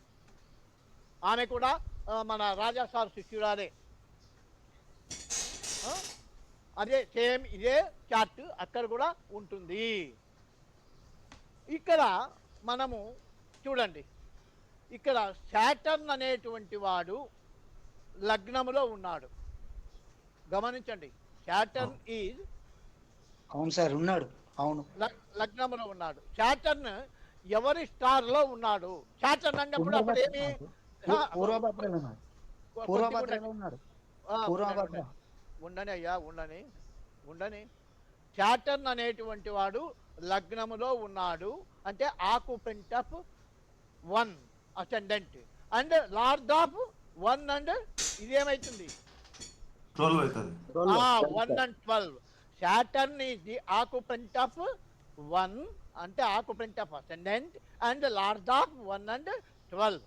ఆమె కూడా మన రాజా సార్ శిష్యురాలే. అదే సేమ్ ఇదే చార్ట్ అక్కడ కూడా ఉంటుంది. ఇక్కడ మనము చూడండి, ఇక్కడ శాటర్న్ అనేటువంటి వాడు లగ్నములో ఉన్నాడు. గమనించండి, శాటర్న్ ఈజ్, అవును సార్ ఉన్నాడు, అవును లగ్నములో ఉన్నాడు. శాటర్న్ ఎవరి స్టార్ లో ఉన్నాడు? శాటర్న్ అన్నప్పుడు అప్పుడు ఏమి ఉండని అయ్యా, ఉండని. శాటర్న్ అనేటువంటి వాడు లగ్నములో ఉన్నాడు అంటే occupant of 1 ascendant and lord of 1 and ఇదేమైతుంది 12 అవుతుంది. 1 and 12. Saturn is the occupant of 1 అంటే occupant of ascendant and lord of 1 and 12.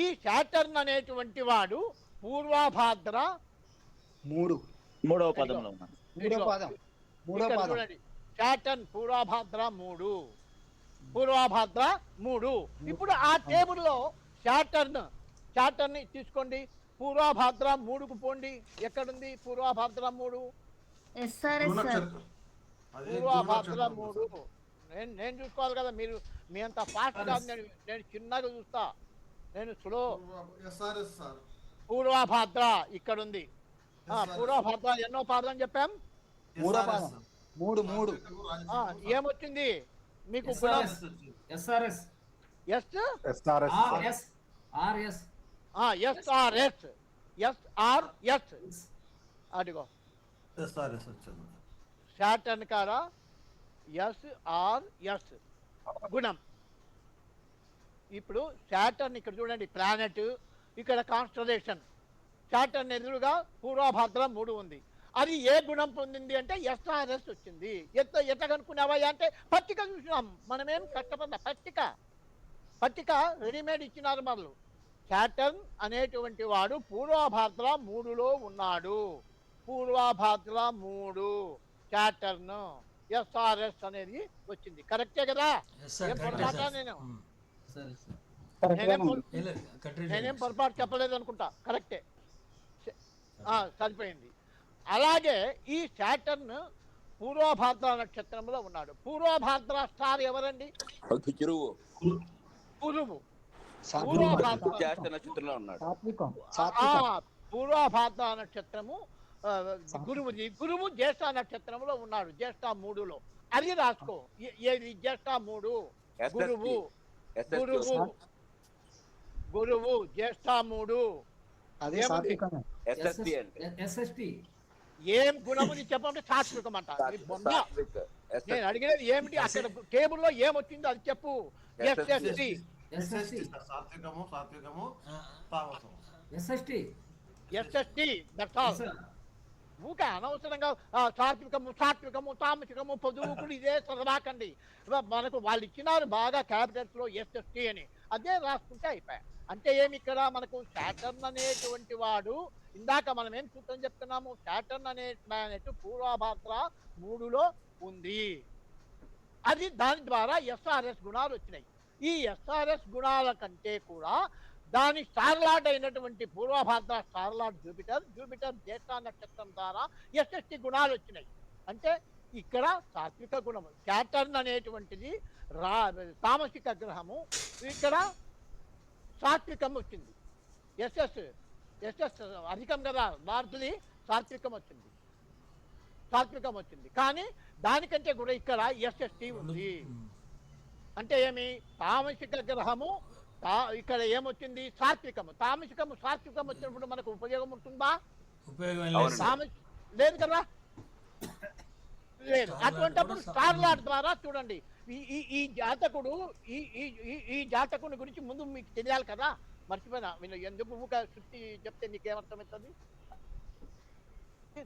ఈ శాటర్న్ అనేటువంటి వాడు పూర్వభాద్ర మూడవ పదంలో ఉన్నాడు. చూడండి, శాటర్న్ పూర్వభాద్ర 3. ఇప్పుడు ఆ టేబుల్లో శాటర్న్ తీసుకోండి, పూర్వభాద్ర 3కు పోండి. ఎక్కడుంది పూర్వభాద్ర 3? SRS sir. పూర్వభాద్ర 3 నేను చూసుకోవాలి కదా, మీరు మీ అంత ఫాస్ట్ కాదు, నేను చిన్నగా చూస్తా, నేను స్లో. పూర్వభాద్ర ఇక్కడ ఉంది. పూర్వభాద్ర ఎన్నో పాదం చెప్పాం? 3. ఏమొచ్చింది మీకు? ఎస్ఆర్ఎస్ అదిగో శాటర్న్ కారా ఎస్ఆర్ఎస్ గుణం. ఇప్పుడు శాటర్న్ ఇక్కడ చూడండి, ప్లానెట్, ఇక్కడ కాన్స్టలేషన్. శాటర్న్ ఎదురుగా పూర్వభాద్ర 3 ఉంది. అది ఏ గుణం పొందింది అంటే ఎస్ఆర్ఎస్ వచ్చింది. ఎట్లా కనుక్కున్నావా అంటే పట్టిక చూసినాం, మనమేం కష్టపడ్డా, పట్టిక రెడీమేడ్ ఇచ్చినారు. మరలు శాటర్న్ అనేటువంటి వాడు పూర్వభాద్ర 3లో ఉన్నాడు. పూర్వభాద్ర 3 శాటర్న్ ఎస్ఆర్ఎస్ అనేది వచ్చింది. కరెక్టే కదా? నేనేం పొరపాటు చెప్పలేదు అనుకుంటా, కరెక్టే, సరిపోయింది. అలాగే ఈ శాటర్న్ పూర్వభాద్ర నక్షత్రంలో ఉన్నాడు. పూర్వభాద్ర స్టార్ ఎవరండి? గురువు. పూర్వభాద్ర నక్షత్రము గురువు జ్యేష్ఠ నక్షత్రంలో ఉన్నాడు, జ్యేష్ఠ 3లో. అది రాసుకో, ఏది జ్యేష్ఠ 3, గురువు జ్యేష్ఠ 3. ఏం గుణముని చెప్పండి, సాత్వికం అంట. నేను అడిగినది ఏమిటి? అక్కడ టేబుల్లో ఏమొచ్చిందో అది చెప్పు. ఊకే అనవసరంగా సాత్వికము తామసికము పొదువుకులు ఇదే చదవాకండి. మనకు వాళ్ళు ఇచ్చినారు బాగా క్యాపిటల్స్ లో ఎస్ఎస్టీ అని, అదే రాసుకుంటే అయిపోయా. అంటే ఏమి ఇక్కడ మనకు శాటర్న్ అనేటువంటి వాడు, ఇందాక మనం ఏం సూత్రం చెప్తున్నాము, శాటర్న్ అనే ప్లానెట్ పూర్వభాద్ర 3లో ఉంది. అది దాని ద్వారా ఎస్ఆర్ఎస్ గుణాలు వచ్చినాయి. ఈ ఎస్ఆర్ఎస్ గుణాల కంటే కూడా దాని స్టార్లార్డ్ అయినటువంటి పూర్వభాద్ర స్టార్లార్డ్ జూపిటర్ జ్యేష్ఠ నక్షత్రం ద్వారా ఎస్ఎస్టి గుణాలు వచ్చినాయి. అంటే ఇక్కడ సాత్విక గుణము శాటర్న్ అనేటువంటిది తామసిక గ్రహము, ఇక్కడ సాత్వికం వచ్చింది. ఎస్ఎస్ అధికం కదా, భారతుది సాత్వికం వచ్చింది. కానీ దానికంటే కూడా ఇక్కడ ఎస్ఎస్టి ఉంది. అంటే ఏమి, తామసిక గ్రహము ఇక్కడ ఏమొచ్చింది, సాత్వికము. సాత్వికం వచ్చినప్పుడు మనకు ఉపయోగం ఉంటుందా? లేదు కదా, లేదు. అటువంటిప్పుడు స్టార్లార్డ్ ద్వారా చూడండి, ఈ జాతకుడు ఈ జాతకుని గురించి ముందు మీకు తెలియాలి కదా. మర్చిపోయినా, మీరు ఎందుకు శృతి చెప్తే నీకేమర్థమవుతుంది?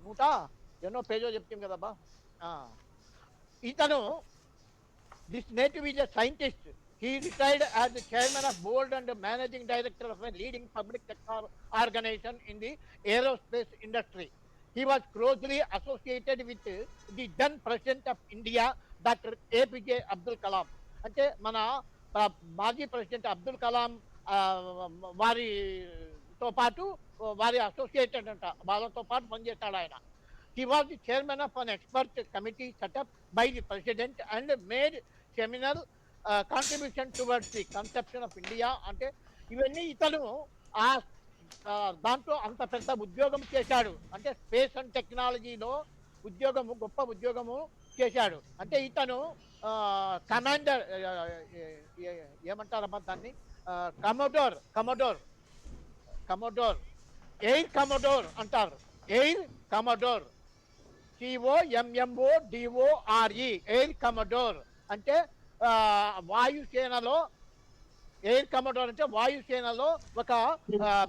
100 పేజో చెప్తాం కదబ్బా. ఇతను this native is a scientist. He retired as the chairman of board and managing director of a leading public sector organization in the aerospace industry. He was closely associated with the then President of India, Dr. APJ Abdul Kalam. అంటే మన మాజీ ప్రెసిడెంట్ అబ్దుల్ కలాం వారితో పాటు వారి అసోసియేటెడ్ అంట, వాళ్ళతో పాటు పనిచేస్తాడు ఆయన. He was the chairman of an expert committee set up by the president and made seminal contribution towards the conception of India. అంటే ఇవన్నీ ఇతను దాంట్లో అంత పెద్ద ఉద్యోగం చేశాడు. అంటే స్పేస్ అండ్ టెక్నాలజీలో గొప్ప ఉద్యోగము చేశాడు. అంటే ఇతను కమాండర్ ఏమంటారమ్మా దాన్ని, కమోడోర్ ఎయిర్ కమోడోర్ అంటారు. Air commodore COMMODORE air commodore అంటే వాయుసేనలో, ఎయిర్ కమోడోర్ అంటే వాయుసేనలో ఒక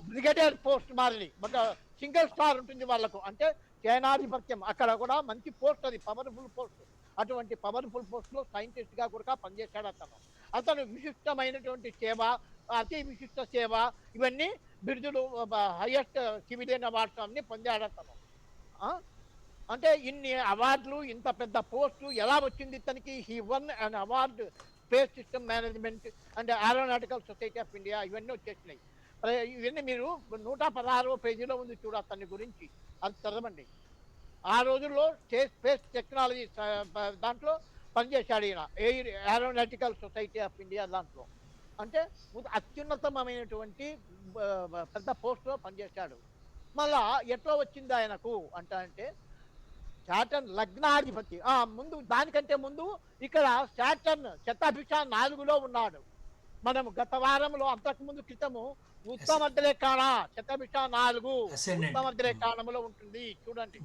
బ్రిగేడియర్ పోస్ట్ మాదిరి, ఒక సింగిల్ స్టార్ ఉంటుంది వాళ్ళకు. అంటే సేనాధిపత్యం అక్కడ కూడా మంచి పోస్ట్, అది పవర్ఫుల్ పోస్ట్. అటువంటి పవర్ఫుల్ పోస్ట్ లో సైంటిస్ట్ గా కూడా పనిచేశాడు అతను విశిష్టమైనటువంటి సేవ, అతి విశిష్ట సేవ, ఇవన్నీ బిరుదులు, హైయెస్ట్ సివిలియన్ అవార్డ్స్ అన్ని పొందాడు అతను. అంటే ఇన్ని అవార్డులు, ఇంత పెద్ద పోస్టు ఎలా వచ్చింది ఇతనికి? He one an award space system management and aeronautical society of India, ఇవన్నీ వచ్చేసినాయి. ఇవన్నీ మీరు 116వ పేజీలో ఉంది చూడ అతని గురించి, అది చదవండి. ఆ రోజుల్లో స్పేస్ టెక్నాలజీ దాంట్లో పనిచేశాడు ఈయన, ఏరోనాటికల్ సొసైటీ ఆఫ్ ఇండియా దాంట్లో. అంటే అత్యున్నతమైనటువంటి పెద్ద పోస్ట్లో పనిచేశాడు. మళ్ళా ఎట్లా వచ్చింది ఆయనకు అంటే శాటర్న్ లగ్నాధిపతి. ముందు దానికంటే ముందు ఇక్కడ శాటర్న్ శతాభిష 4లో ఉన్నాడు. మనం గత వారంలో అంతకుముందు క్రితము ఉత్తమద్రేకాణ శతాభిష 4 ఉత్తమద్రేకాణంలో ఉంటుంది చూడండి.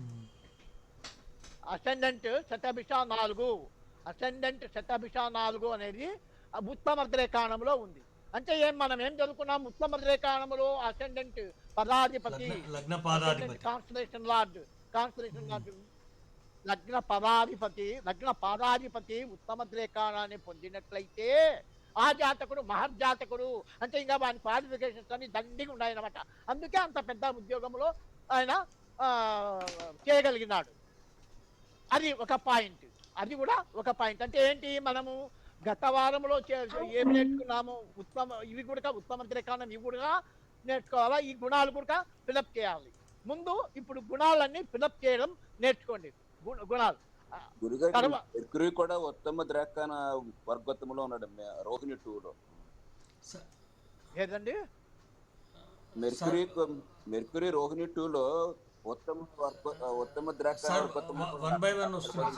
అసెండెంట్ శతాభిష 4 అనేది ఉత్తమద్రేకాణంలో ఉంది. అంటే మనం ఏం చదువుకున్నాం? ఉత్తమద్రేకాణంలో అసెండెంట్ పదాధిపతి, కాన్స్టలేషన్ లార్డ్ లగ్న పాదాధిపతి ఉత్తమద్రేకాణాన్ని పొందినట్లయితే ఆ జాతకుడు మహర్జాతకుడు. అంటే ఇంకా వాని క్వాలిఫికేషన్స్ అన్ని దండిగా ఉన్నాయన్నమాట. అందుకే అంత పెద్ద ఉద్యోగంలో ఆయన చేయగలిగినాడు. అది ఒక పాయింట్. అంటే ఏంటి, మనము గత వారంలో ఏమి నేర్చుకున్నాము? ఇవి కూడా ఉత్తమద్రేకాణం, ఇవి కూడా నేర్చుకోవాలా. ఈ గుణాలు కూడా ఫిలప్ చేయాలి. ముందు ఇప్పుడు గుణాలన్నీ ఫిలప్ చేయడం నేర్చుకోండి. గుణాలు మెర్క్యూరీ కూడా ఉత్తమ ద్రాకాన వర్గోత్తమంలో ఉన్నాడు రోహిణి 2లో. ఏదండి? మెర్క్యూరీ రోహిణి 2లో ఉత్తమ ద్రాకాన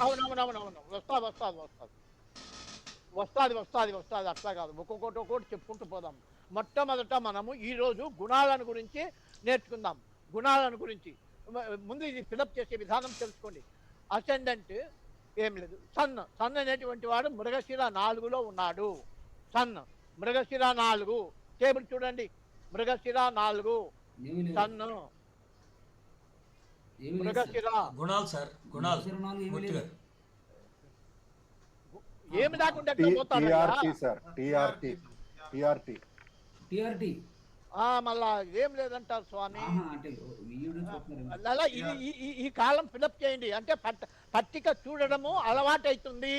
అవునవునవునవును, వస్తుంది. అట్లా కాదు, ఒక్కొక్కటి చెప్పుకుంటూ పోదాం. మొట్టమొదట మనము ఈరోజు గుణాలను గురించి నేర్చుకుందాం. ముందు ఇది ఫిలప్ చేసే విధానం తెలుసుకోండి. అసెండెంట్ ఏం లేదు, సన్ అనేటువంటి వాడు మృగశిర 4లో ఉన్నాడు. మృగశిర 4 టేబుల్ చూడండి. మృగశిర 4 సన్ మృగశిర ఏమి లేకుండా మళ్ళా ఏం లేదంటారు స్వామి. అలా ఈ కాలం ఫిలప్ చేయండి. అంటే పట్టిక చూడడము అలవాటైతుంది.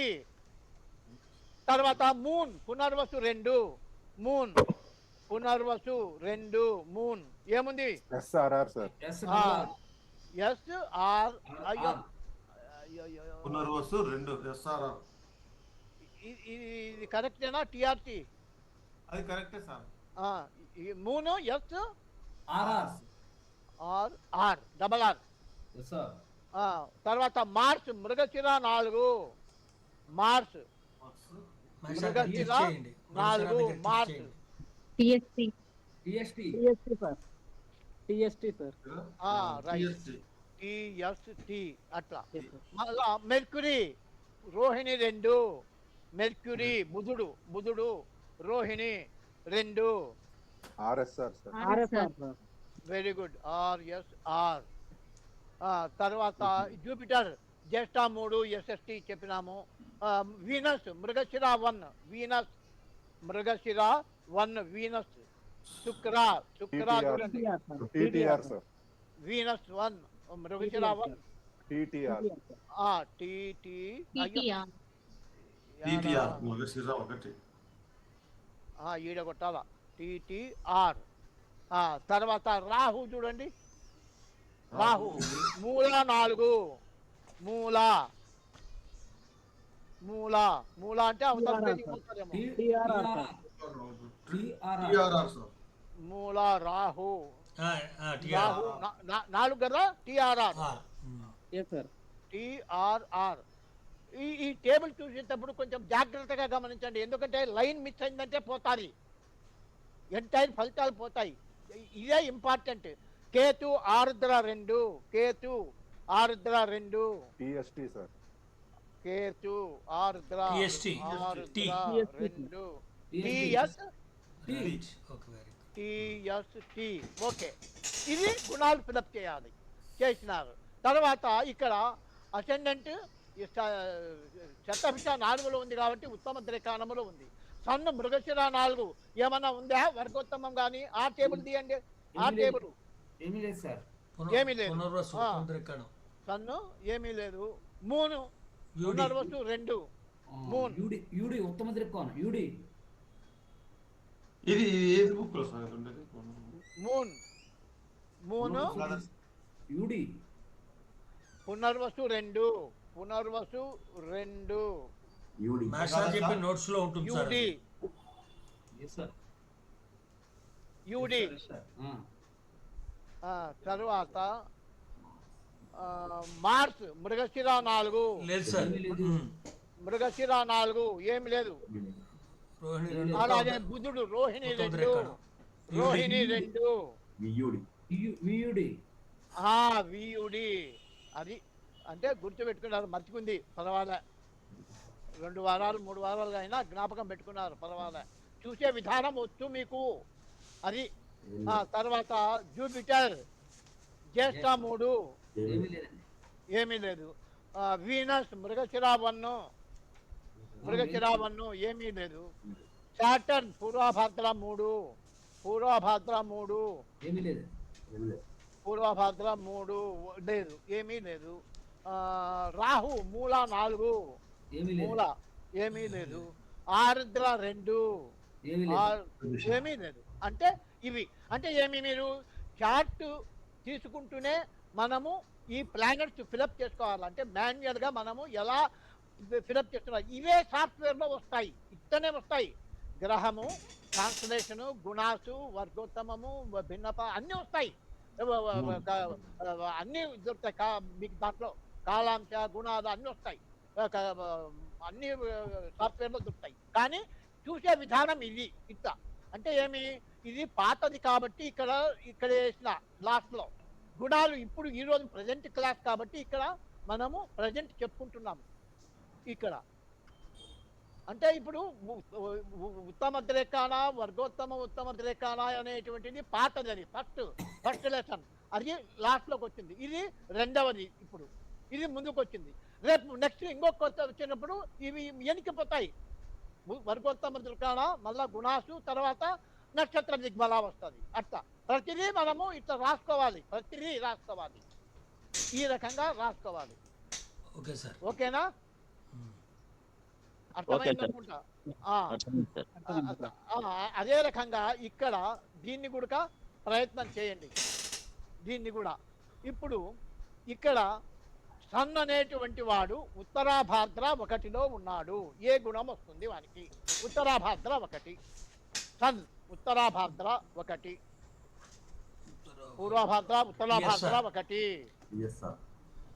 తర్వాత moon Punarvasu 2 moon Punarvasu 2 moon ఏముంది SRR sir. S S R అయ్యో పునర్వసు 2 SRR. ఇది కరెక్టేనా టిఆర్టి అది కరెక్టే sir. Moon S RR R R double R. Yes sir. తర్వాత Mars Mrigashira 4 Mars Mrigashira 4 Mars TST TST sir. TST sir. Right TST అట్లా. మళ్ళా మెర్క్యూరీ రోహిణి 2 మెర్క్యూరీ బుధుడు Rohini 2 RSR sir. RSR very good RSR. తర్వాత జూపిటర్ జ్యేష్ఠ 3 ఎస్ఎస్టి చెప్పినాము. Venus Mrigashira 1 Venus Mrigashira 1 Venus శుక్ర చూడండి టిటిఆర్ సార్. వీనస్ 1 మృగశిర 1 టిటిఆర్. TTR మగశిర 1. ఈడ కొట్టాల టిటిఆర్. తర్వాత రాహు చూడండి రాహు మూల 4 మూల అంటే అవతల పేజీకి పోతారేమో. TRR sir. మూల రాహు 4 కదా టిఆర్ఆర్ ఎస్ సార్. టిఆర్ఆర్. ఈ టేబుల్ చూసేటప్పుడు కొంచెం జాగ్రత్తగా గమనించండి, ఎందుకంటే లైన్ మిస్ అయిందంటే పోతాది, ఎంటైర్ ఫలితాలు పోతాయి. ఇదే ఇంపార్టెంట్. కేతు ఆరుద్ర 2 కేతు ఆరుద్ర 2 టిఎస్టి సార్. కేతు ఆరుద్ర TST. 2 టిఎస్టి. ఓకే, ఇది గుణాలు ఫిలప్ చేసినారు. తర్వాత ఇక్కడ అసెండెంట్ శతభిష 4లో ఉంది కాబట్టి ఉత్తమ ద్రేకాణములో ఉంది. సన్ను మృగశిర 4 ఏమన్నా ఉందా వర్గోత్తమం కానీ? ఆ టేబుల్ తీయండి. ఆ టేబుల్ ఏమీ లేదు సార్. ఏమీ లేదు. సన్ను ఏమీ లేదు. మూను పునర్వసు 2 మూన్ యూడి ఉత్తమ దృక్కోణం యూడి. ఇది ఏది బుక్ లో సార్ ఉండేది? మూను యూడి పునర్వసు 2 చెప్పి నోట్స్ లో ఉంటుంది సార్. యూడి ఎస్ సార్. యూడి. తర్వాత మార్స్ మృగశిర 4 లేదు సార్. మృగశిర 4 ఏమి లేదు. అలాగే బుధుడు రోహిణి 2 వియుడి. వియుడి. అది అంటే గుర్తు పెట్టుకున్నారు, మర్చిపోయింది పర్వాలే. 2 వారాలు 3 వారాలు అయినా జ్ఞాపకం పెట్టుకున్నారు పర్వాలే. చూసే విధానం వచ్చు మీకు అది. తర్వాత జూపిటర్ జ్యేష్ఠ 3 ఏమీ లేదు. వీనస్ మృగశిర 1 ఏమీ లేదు. సాటర్న్ పూర్వభాద్ర 3 ఏమీ లేదు. పూర్వభాద్ర 3 లేదు, ఏమీ లేదు. రాహు మూల 4 ఏమీ లేదు. ఆరుద్ర 2 ఏమీ లేదు. అంటే ఇవి అంటే ఏమి, మీరు చార్ట్ తీసుకుంటూనే మనము ఈ ప్లానెట్స్ ఫిలప్ చేసుకోవాలంటే మాన్యువల్ గా మనము ఎలా ఫిలప్ చేస్తున్నారు. ఇవే సాఫ్ట్వేర్ లో వస్తాయి, ఇక్కడనే వస్తాయి. గ్రహము, ట్రాన్స్లేషను, గుణాసు, వర్గోత్తమము, భిన్నప అన్నీ వస్తాయి. అన్నీ దొరుకుతాయి మీకు దాంట్లో. కాలాంశ, గుణాలు అన్నీ వస్తాయి, అన్ని సాఫ్ట్వేర్లో దొరుకుతాయి. కానీ చూసే విధానం ఇది ఇట్లా. అంటే ఏమి, ఇది పాతది కాబట్టి ఇక్కడ వేసిన లాస్ట్లో గుణాలు ఇప్పుడు ఈరోజు ప్రజెంట్ క్లాస్ కాబట్టి ఇక్కడ మనము ప్రజెంట్ చెప్పుకుంటున్నాము. ఇక్కడ అంటే ఇప్పుడు ఉత్తమ ద్రేకాణ, వర్గోత్తమ ఉత్తమ ద్రేకాణ అనేటువంటిది పాతది. అది ఫస్ట్ లెసన్, అది లాస్ట్లోకి వచ్చింది. ఇది రెండవది, ఇప్పుడు ఇది ముందుకు వచ్చింది. రేపు నెక్స్ట్ ఇంకొక కొత్త వచ్చినప్పుడు ఇవి వెనక్కిపోతాయి. వర్గోత్తమ ద్రేకాణ, మళ్ళా గుణాసు, తర్వాత నక్షత్ర దిగ్బల వస్తుంది. అట్లా ప్రతిదీ మనము ఇట్లా రాసుకోవాలి, ఈ రకంగా రాసుకోవాలి. Okay sir. ఓకేనా? అర్థమైంది అనుకుంటా. ఆ, అర్థమైంది సార్. అదే రకంగా ఇక్కడ దీన్ని కూడా ప్రయత్నం చేయండి. దీన్ని కూడా ఇప్పుడు ఇక్కడ సన్ అనేటువంటి వాడు ఉత్తరాభాద్ర 1లో ఉన్నాడు. ఏ గుణం వస్తుంది వానికి? ఉత్తరాభాద్ర 1, సన్ ఉత్తరాభాద్ర 1, పూర్వభాద్ర ఉత్తరాభాద్ర 1,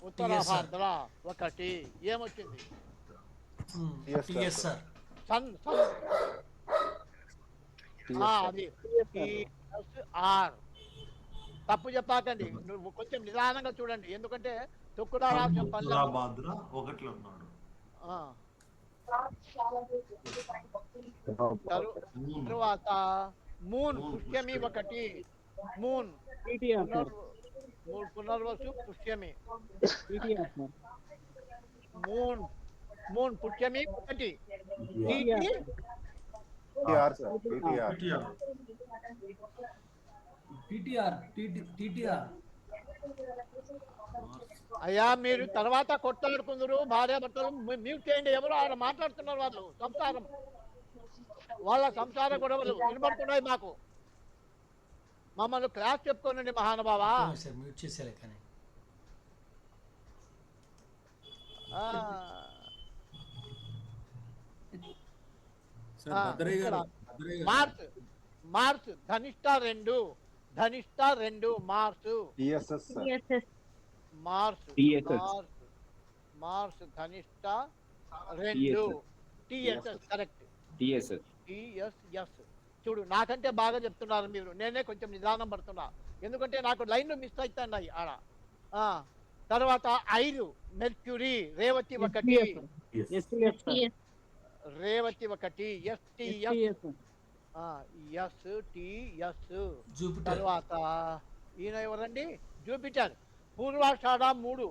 ఉత్తరాభాద్ర 1 ఏమొచ్చింది? TS sir. సన్ సన్ అది ఆర్. తప్పు చెప్పాకండి, నువ్వు కొంచెం నిదానంగా చూడండి, ఎందుకంటే తొక్కుడా రాష్ట్రం ఉత్తరాభాద్ర 1లో ఉన్నాడు. తరువాత moon Pushyami 1, moon TTR sir. Punarvasu Pushyami, TTR sir. Moon moon Pushyami 1, TTR sir. TTR. TTR అయ్యా మీరు తర్వాత కొట్లాడుకుందరు భార్య భర్తలు. మ్యూట్ చేయండి, ఎవరు ఆడ మాట్లాడుతున్నారు, వాళ్ళు సంసారం, వాళ్ళ సంసార గొడవలు వినబడుతున్నాయి మాకు. మమ్మల్ని క్లాస్ చెప్పుకోనండి మహానుభావా. సార్ మ్యూట్ చేసేలే కానీ. March March Dhanishta 2, Dhanishta 2 March TSS sir. TSS. March TSS. March Dhanishta 2, TSS correct. TSS. TSS. చూడు నాకంటే బాగా చెప్తున్నారు మీరు, నేనే కొంచెం నిదానం పడుతున్నా, ఎందుకంటే నాకు లైన్లు మిస్ అవుతున్నాయి ఆడ. తర్వాత 5 Mercury Revati 1, STS sir. TS. Revati 1, STS, STS. Jupiter. తర్వాత ఈయన ఎవరండి? Jupiter Purvashadha 3,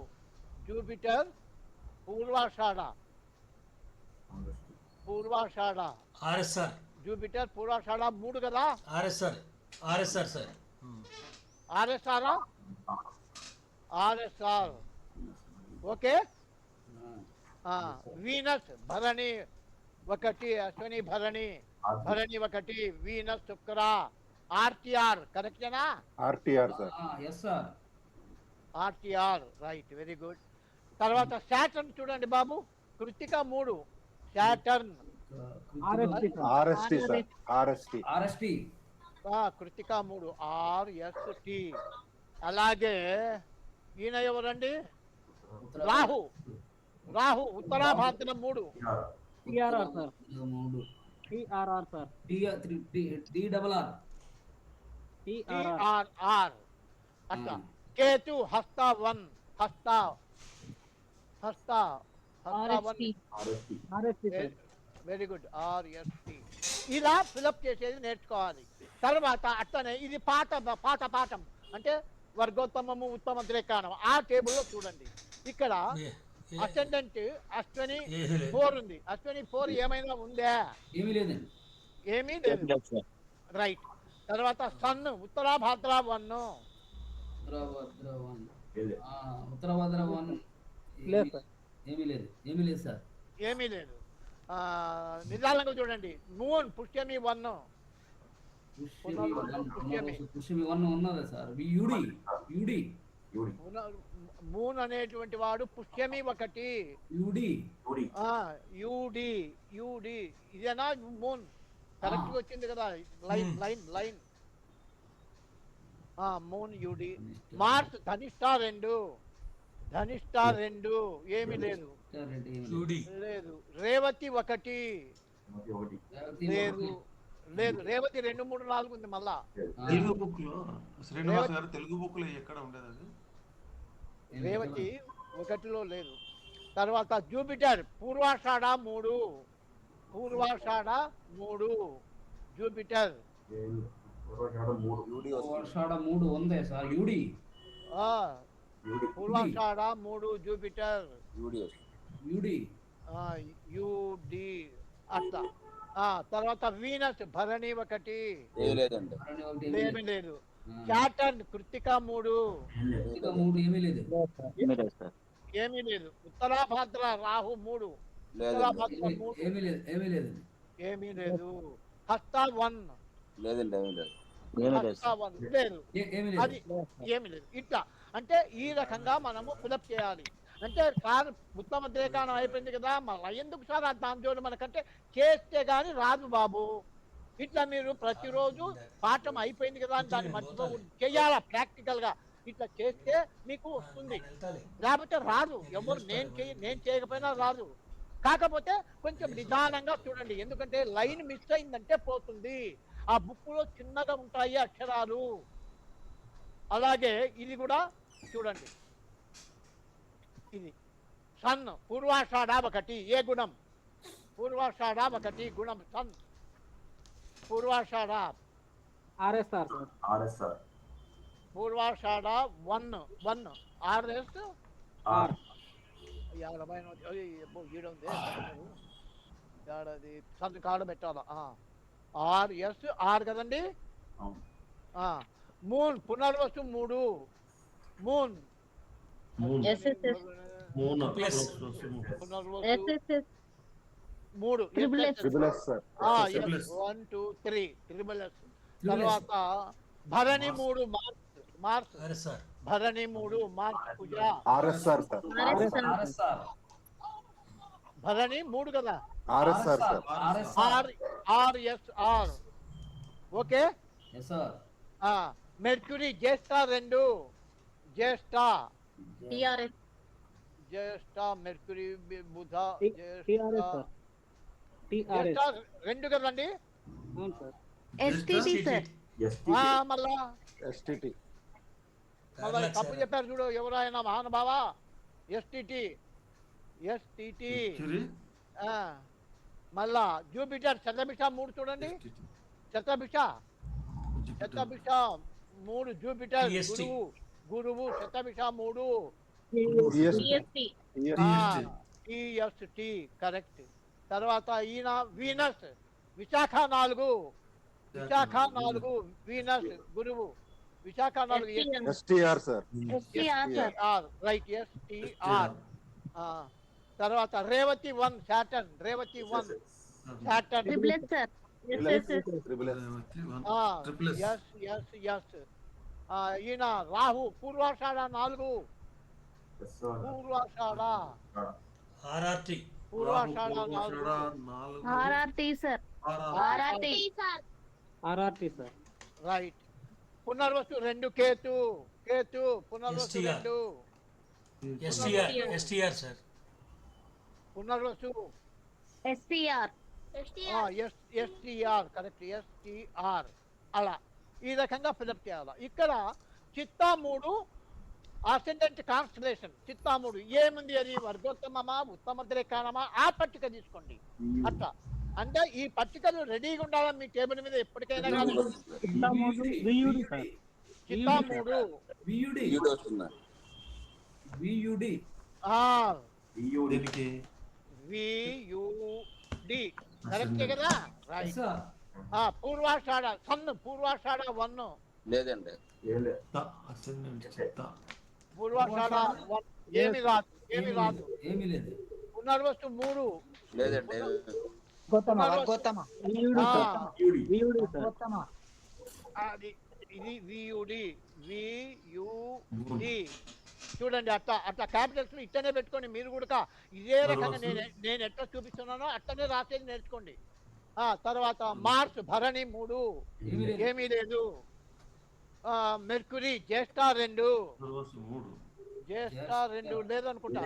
Jupiter Purvashadha, Purvashadha RS sir. Jupiter Purvashadha 3 కదా. RSR. RSR sir. RSR, RSR okay. Venus Bharani 1, Ashwini Bharani, Bharani 1, Venus శుక్ర, ఆర్టీఆర్ కరెక్టేనా? RTR sir. Yes sir. RTR right, very good. తర్వాత శాటర్న్ చూడండి బాబు, Krittika 3, Saturn. RST sir. RST sir. RST. RST. Krittika 3, RST. అలాగే ఈయన ఎవరండి? రాహు, రాహు ఉత్తరాభాద్ర 3, TRR sir. 3 TRR sir. TRR. TRR అట్లా. కేతు హస్త 1, హస్త హస్త హస్త 1, RST sir. Very good, RST. ఇలా ఫిలప్ చేసేది నేర్చుకోవాలి. తర్వాత అట్లనే ఇది పాఠం అంటే వర్గోత్తమము ఉత్తమ ద్రేకాణం. ఆ టేబుల్లో చూడండి, ఇక్కడ అసెండెంట్ అశ్విని 4 ఉంది. అశ్విని 4 ఏమైనా ఉందా? ఏమీ లేదండి. ఏమీ లేదు, రైట్. తర్వాత సన్ ఉత్తరాభాద్ర 1, ఉత్తరాభాద్ర 1 లేదు సార్. ఏమీ లేదు, ఏమీ లేదు సార్. ఏమీ లేదు. నిదానంగా చూడండి, మూన్ పుష్యమి 1, పుష్యమి 1 ఉన్నదా సార్? యుడి మూన్ అనేటువంటి వాడు పుష్యమి 1, యుడి యుడి ఇదేనా మూన్? కరెక్ట్ వచ్చింది కదా, line line line. Moon UD. Mars Dhanishta 2, Dhanishta 2 ఏమీ లేదు, లేదు. రేవతి 1 లేదు, లేదు. రేవతి 2, 3, 4 ఉంది మళ్ళా. తెలుగు బుక్ లో శ్రీనివాస్ గారు తెలుగు బుక్ లో ఎక్కడ ఉండేది అది? రేవతి 1లో లేదు. తర్వాత జూపిటర్ పూర్వాషాఢ 3, పూర్వాషాఢ 3, జూపిటర్. వర్షాఢ 3 ఉందే సార్. యుడి. పూర్వాషాఢ 3, జూపిటర్, యుడి. యుడి అట్లా. తర్వాత వీనస్ భరణి 1, ఏమీ లేదు. శాటర్న్ కృత్తిక 3, ఏమీ లేదు, ఏమీ లేదు. ఉత్తరాభాద్ర రాహు 3, ఉత్తరాభాద్ర 3 ఏమీ లేదు, ఏమీ లేదు, ఏమీ లేదు. హస్త 1 లేదండి, ఏమీ లేదు. హస్త 1 లేదు. ఏమి అది ఏమి లేదు. ఇట్లా అంటే ఈ రకంగా మనము ఫిలప్ చేయాలి. అంటే సార్ ఉత్తమ ద్రేకానం అయిపోయింది కదా, మళ్ళీ ఎందుకు సార్ దాని జోడు మనకంటే చేస్తే గానీ రాదు బాబు. ఇట్లా మీరు ప్రతిరోజు పాఠం అయిపోయింది కదా అని దాన్ని మర్చిపోకూడదు, చెయ్యాలా ప్రాక్టికల్ గా. ఇట్లా చేస్తే మీకు వస్తుంది, లేకపోతే రాదు. ఎవరు నేను చేయకపోయినా రాదు. కాకపోతే కొంచెం నిదానంగా చూడండి, ఎందుకంటే లైన్ మిస్ అయిందంటే పోతుంది. ఆ బుక్ లో చిన్నగా ఉంటాయి అక్షరాలు. అలాగే ఇది కూడా చూడండి, ఇది సన్ పూర్వాషాఢ 1 ఏ గుణం, పూర్వాషాఢ 1 గుణం sun, Purvashadha RSR sir. Purvashadha 1 RS R. ఈడుంది ఏడాది సంత కాడ పెట్టాలా. RS ఆర్ కదండి. Moon Punarvasu 3 moon SSS Punarvasu SSS 3 Triple S. Triple S sir. 1 2 3 triple S. తర్వాత భరణి 3 మార్చ్ అరే సార్ భరణి 3 మార్చ్ పూజ. RSR sir. భరణి 3 కదా. RSR sir. RSR okay. Mercury Jyeshtha 2 జ్యేష్ఠ TRS జ్యేష్ఠ మెర్క్యూరీ బుధ TRS సార్. TRS 2 కదండి. అవును సార్. STT sir. మళ్ళా ఎస్టిటి. మళ్ళా తప్పు చెప్పారు చూడు ఎవరైనా మహానుభావ. STT మళ్ళా జూపిటర్ శతభిష 3 చూడండి. శతభిష 3 జూపిటర్ గురువు శతభిష 3 EST కరెక్ట్. తర్వాత ఈయన వీనస్ విశాఖ 4 వీనస్ గురువు Vishakha 4 STR sir. Right STR. తర్వాత Revati 1 Saturn Revati 1 Saturn Triple S sir. SSS triple S. S. ఈయన Rahu Purvashadha 4 Purvashadha RRT Purvashadha 4 RRT sir. RRT sir. Right. Punarvasu 2 Ketu Punarvasu 2 STR sir. Punarvasu STR STR correct. STR అలా ఈ రకంగా ఫిలప్ చేయాలి. ఇక్కడ చిత్తా 3 అసెండెంట్ కాన్స్టలేషన్ చిత్తా 3 ఏముంది, అది వర్గోత్తమమా ఉత్తమ ద్రేకానమా ఆ పట్టిక తీసుకోండి. అట్లా అంటే ఈ పట్టికలు రెడీగా ఉండాలని మీ టేబుల్ మీద ఎప్పటికైనా కానీ. చిత్తా 3 VUD కరెక్టే కదా. రైట్. పూర్వాషాఢ సన్ పూర్వాషాఢ 1 లేదండి. పూర్వాషాఢ 1 ఏమి రాదు. పునర్వసు 3 లేదండి. అది ఇది VUD చూడండి. అట్లా క్యాపిటల్స్ ఇట్టనే పెట్టుకోండి. మీరు కూడా ఇదే రకంగా నేను ఎట్లా చూపిస్తున్నానో అట్లనే రాసేది నేర్చుకోండి. తర్వాత మార్చ్ భరణి 3 ఏమీ లేదు. మెర్క్యూరీ జ్యేష్ఠ 2 లేదనుకుంటా.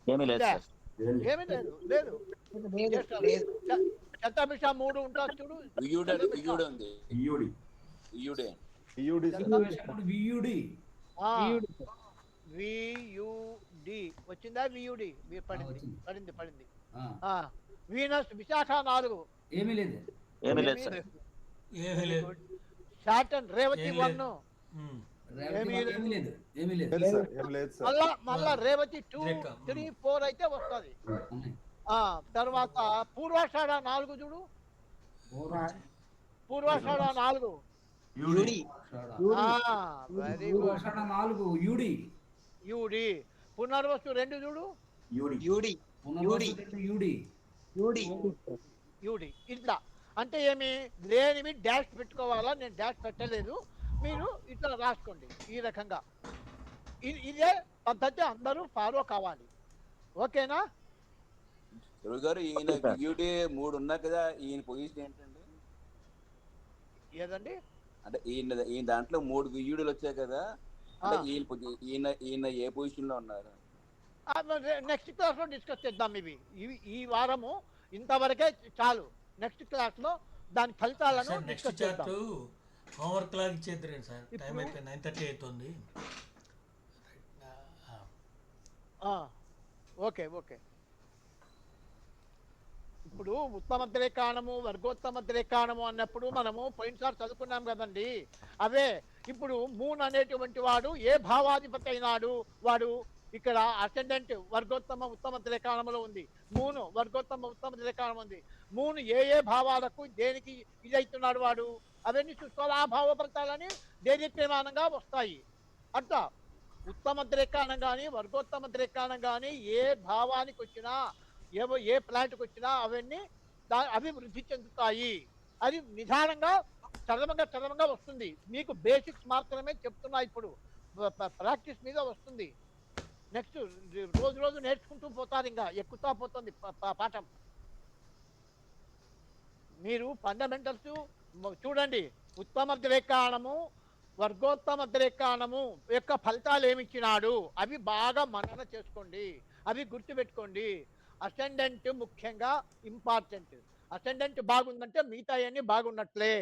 ఏమీ లేదు. శతభిష 3 ఉంటుంది చూడు. VUD వచ్చిందా. VUD పడింది. వీనస్ విశాఖ 4 ఏమీ లేదు సార్. సాటర్న్ రేవతి 1 మళ్ళా రేవతి 2 3 4 అయితే వస్తుంది. తర్వాత పూర్వాషాఢ 4 చూడు. Purvashadha 4 very good. UD Punarvasu 2 చూడు. యూడి ఇట్లా అంటే ఏమి లేనివి డాష్ పెట్టుకోవాలా, నేను డాష్ పెట్టలేదు, మీరు ఇట్లా రాసుకోండి ఈ రకంగా. ఇదే పద్ధతి అందరూ ఫాలో కావాలి. ఓకేనా? రవి గారు ఈయన వియూడి 3 ఉన్నా కదా, ఈయన పొజిషన్ ఏంటండి? ఏదండి? అంటే ఈయన దాంట్లో 3 వియూడీలు వచ్చాయి కదా, అంటే ఈయన ఏ పొజిషన్ లో ఉన్నారు? నెక్స్ట్ క్లాస్ లో డిస్కస్ చేద్దాం. ఈ వారము ఇంతవరకే చాలు. నెక్స్ట్ క్లాస్ లో దాని ఫలితాలను నెక్స్ట్ డిస్కస్ చేద్దాం. చాప్టర్ హోంవర్క్ లాగా ఇచ్చేద్దరండి సార్. టైం అయిపోయింది, 9:30 అవుతుంది. Okay okay. ఇప్పుడు ఉత్తమ ద్రేకాణము, వర్గోత్తమ ద్రేకాణము అన్నప్పుడు మనము పోయినసారి చదువుకున్నాం కదండి. అవే ఇప్పుడు మూన్ అనేటువంటి వాడు ఏ భావాధిపతి అయినాడు, వాడు ఇక్కడ అసెండెంట్ వర్గోత్తమ ఉత్తమ ద్రేకాణములో ఉంది. మూను వర్గోత్తమ ఉత్తమ ద్రేకాణం ఉంది. మూను ఏ భావాలకు దేనికి ఇదవుతున్నాడు వాడు, అవన్నీ చూసుకోవాలి. ఆ భావఫలితాలని దేదీప్యమానంగా వస్తాయి. అట్లా ఉత్తమ ద్రేకాణం కానీ వర్గోత్తమ ద్రేకాణం కానీ ఏ భావానికి వచ్చినా, ఏ ప్లాంట్కి వచ్చినా అవన్నీ అవి వృద్ధి చెందుతాయి. అది నిదానంగా చదవంగా వస్తుంది. మీకు బేసిక్స్ మాత్రమే చెప్తున్నా, ఇప్పుడు ప్రాక్టీస్ మీద వస్తుంది. నెక్స్ట్ రోజు నేర్చుకుంటూ పోతారు, ఇంకా ఎక్కుతా పోతుంది పాఠం. మీరు ఫండమెంటల్స్ చూడండి. ఉత్తమ ద్రేకాణము వర్గోత్తమ ద్రేకాణము యొక్క ఫలితాలు ఏమిచ్చినాడు అవి బాగా మనన చేసుకోండి, అవి గుర్తుపెట్టుకోండి. అసెండెంట్ ముఖ్యంగా ఇంపార్టెంట్. అసెండెంట్ బాగుందంటే మిగతా అన్ని బాగున్నట్లే.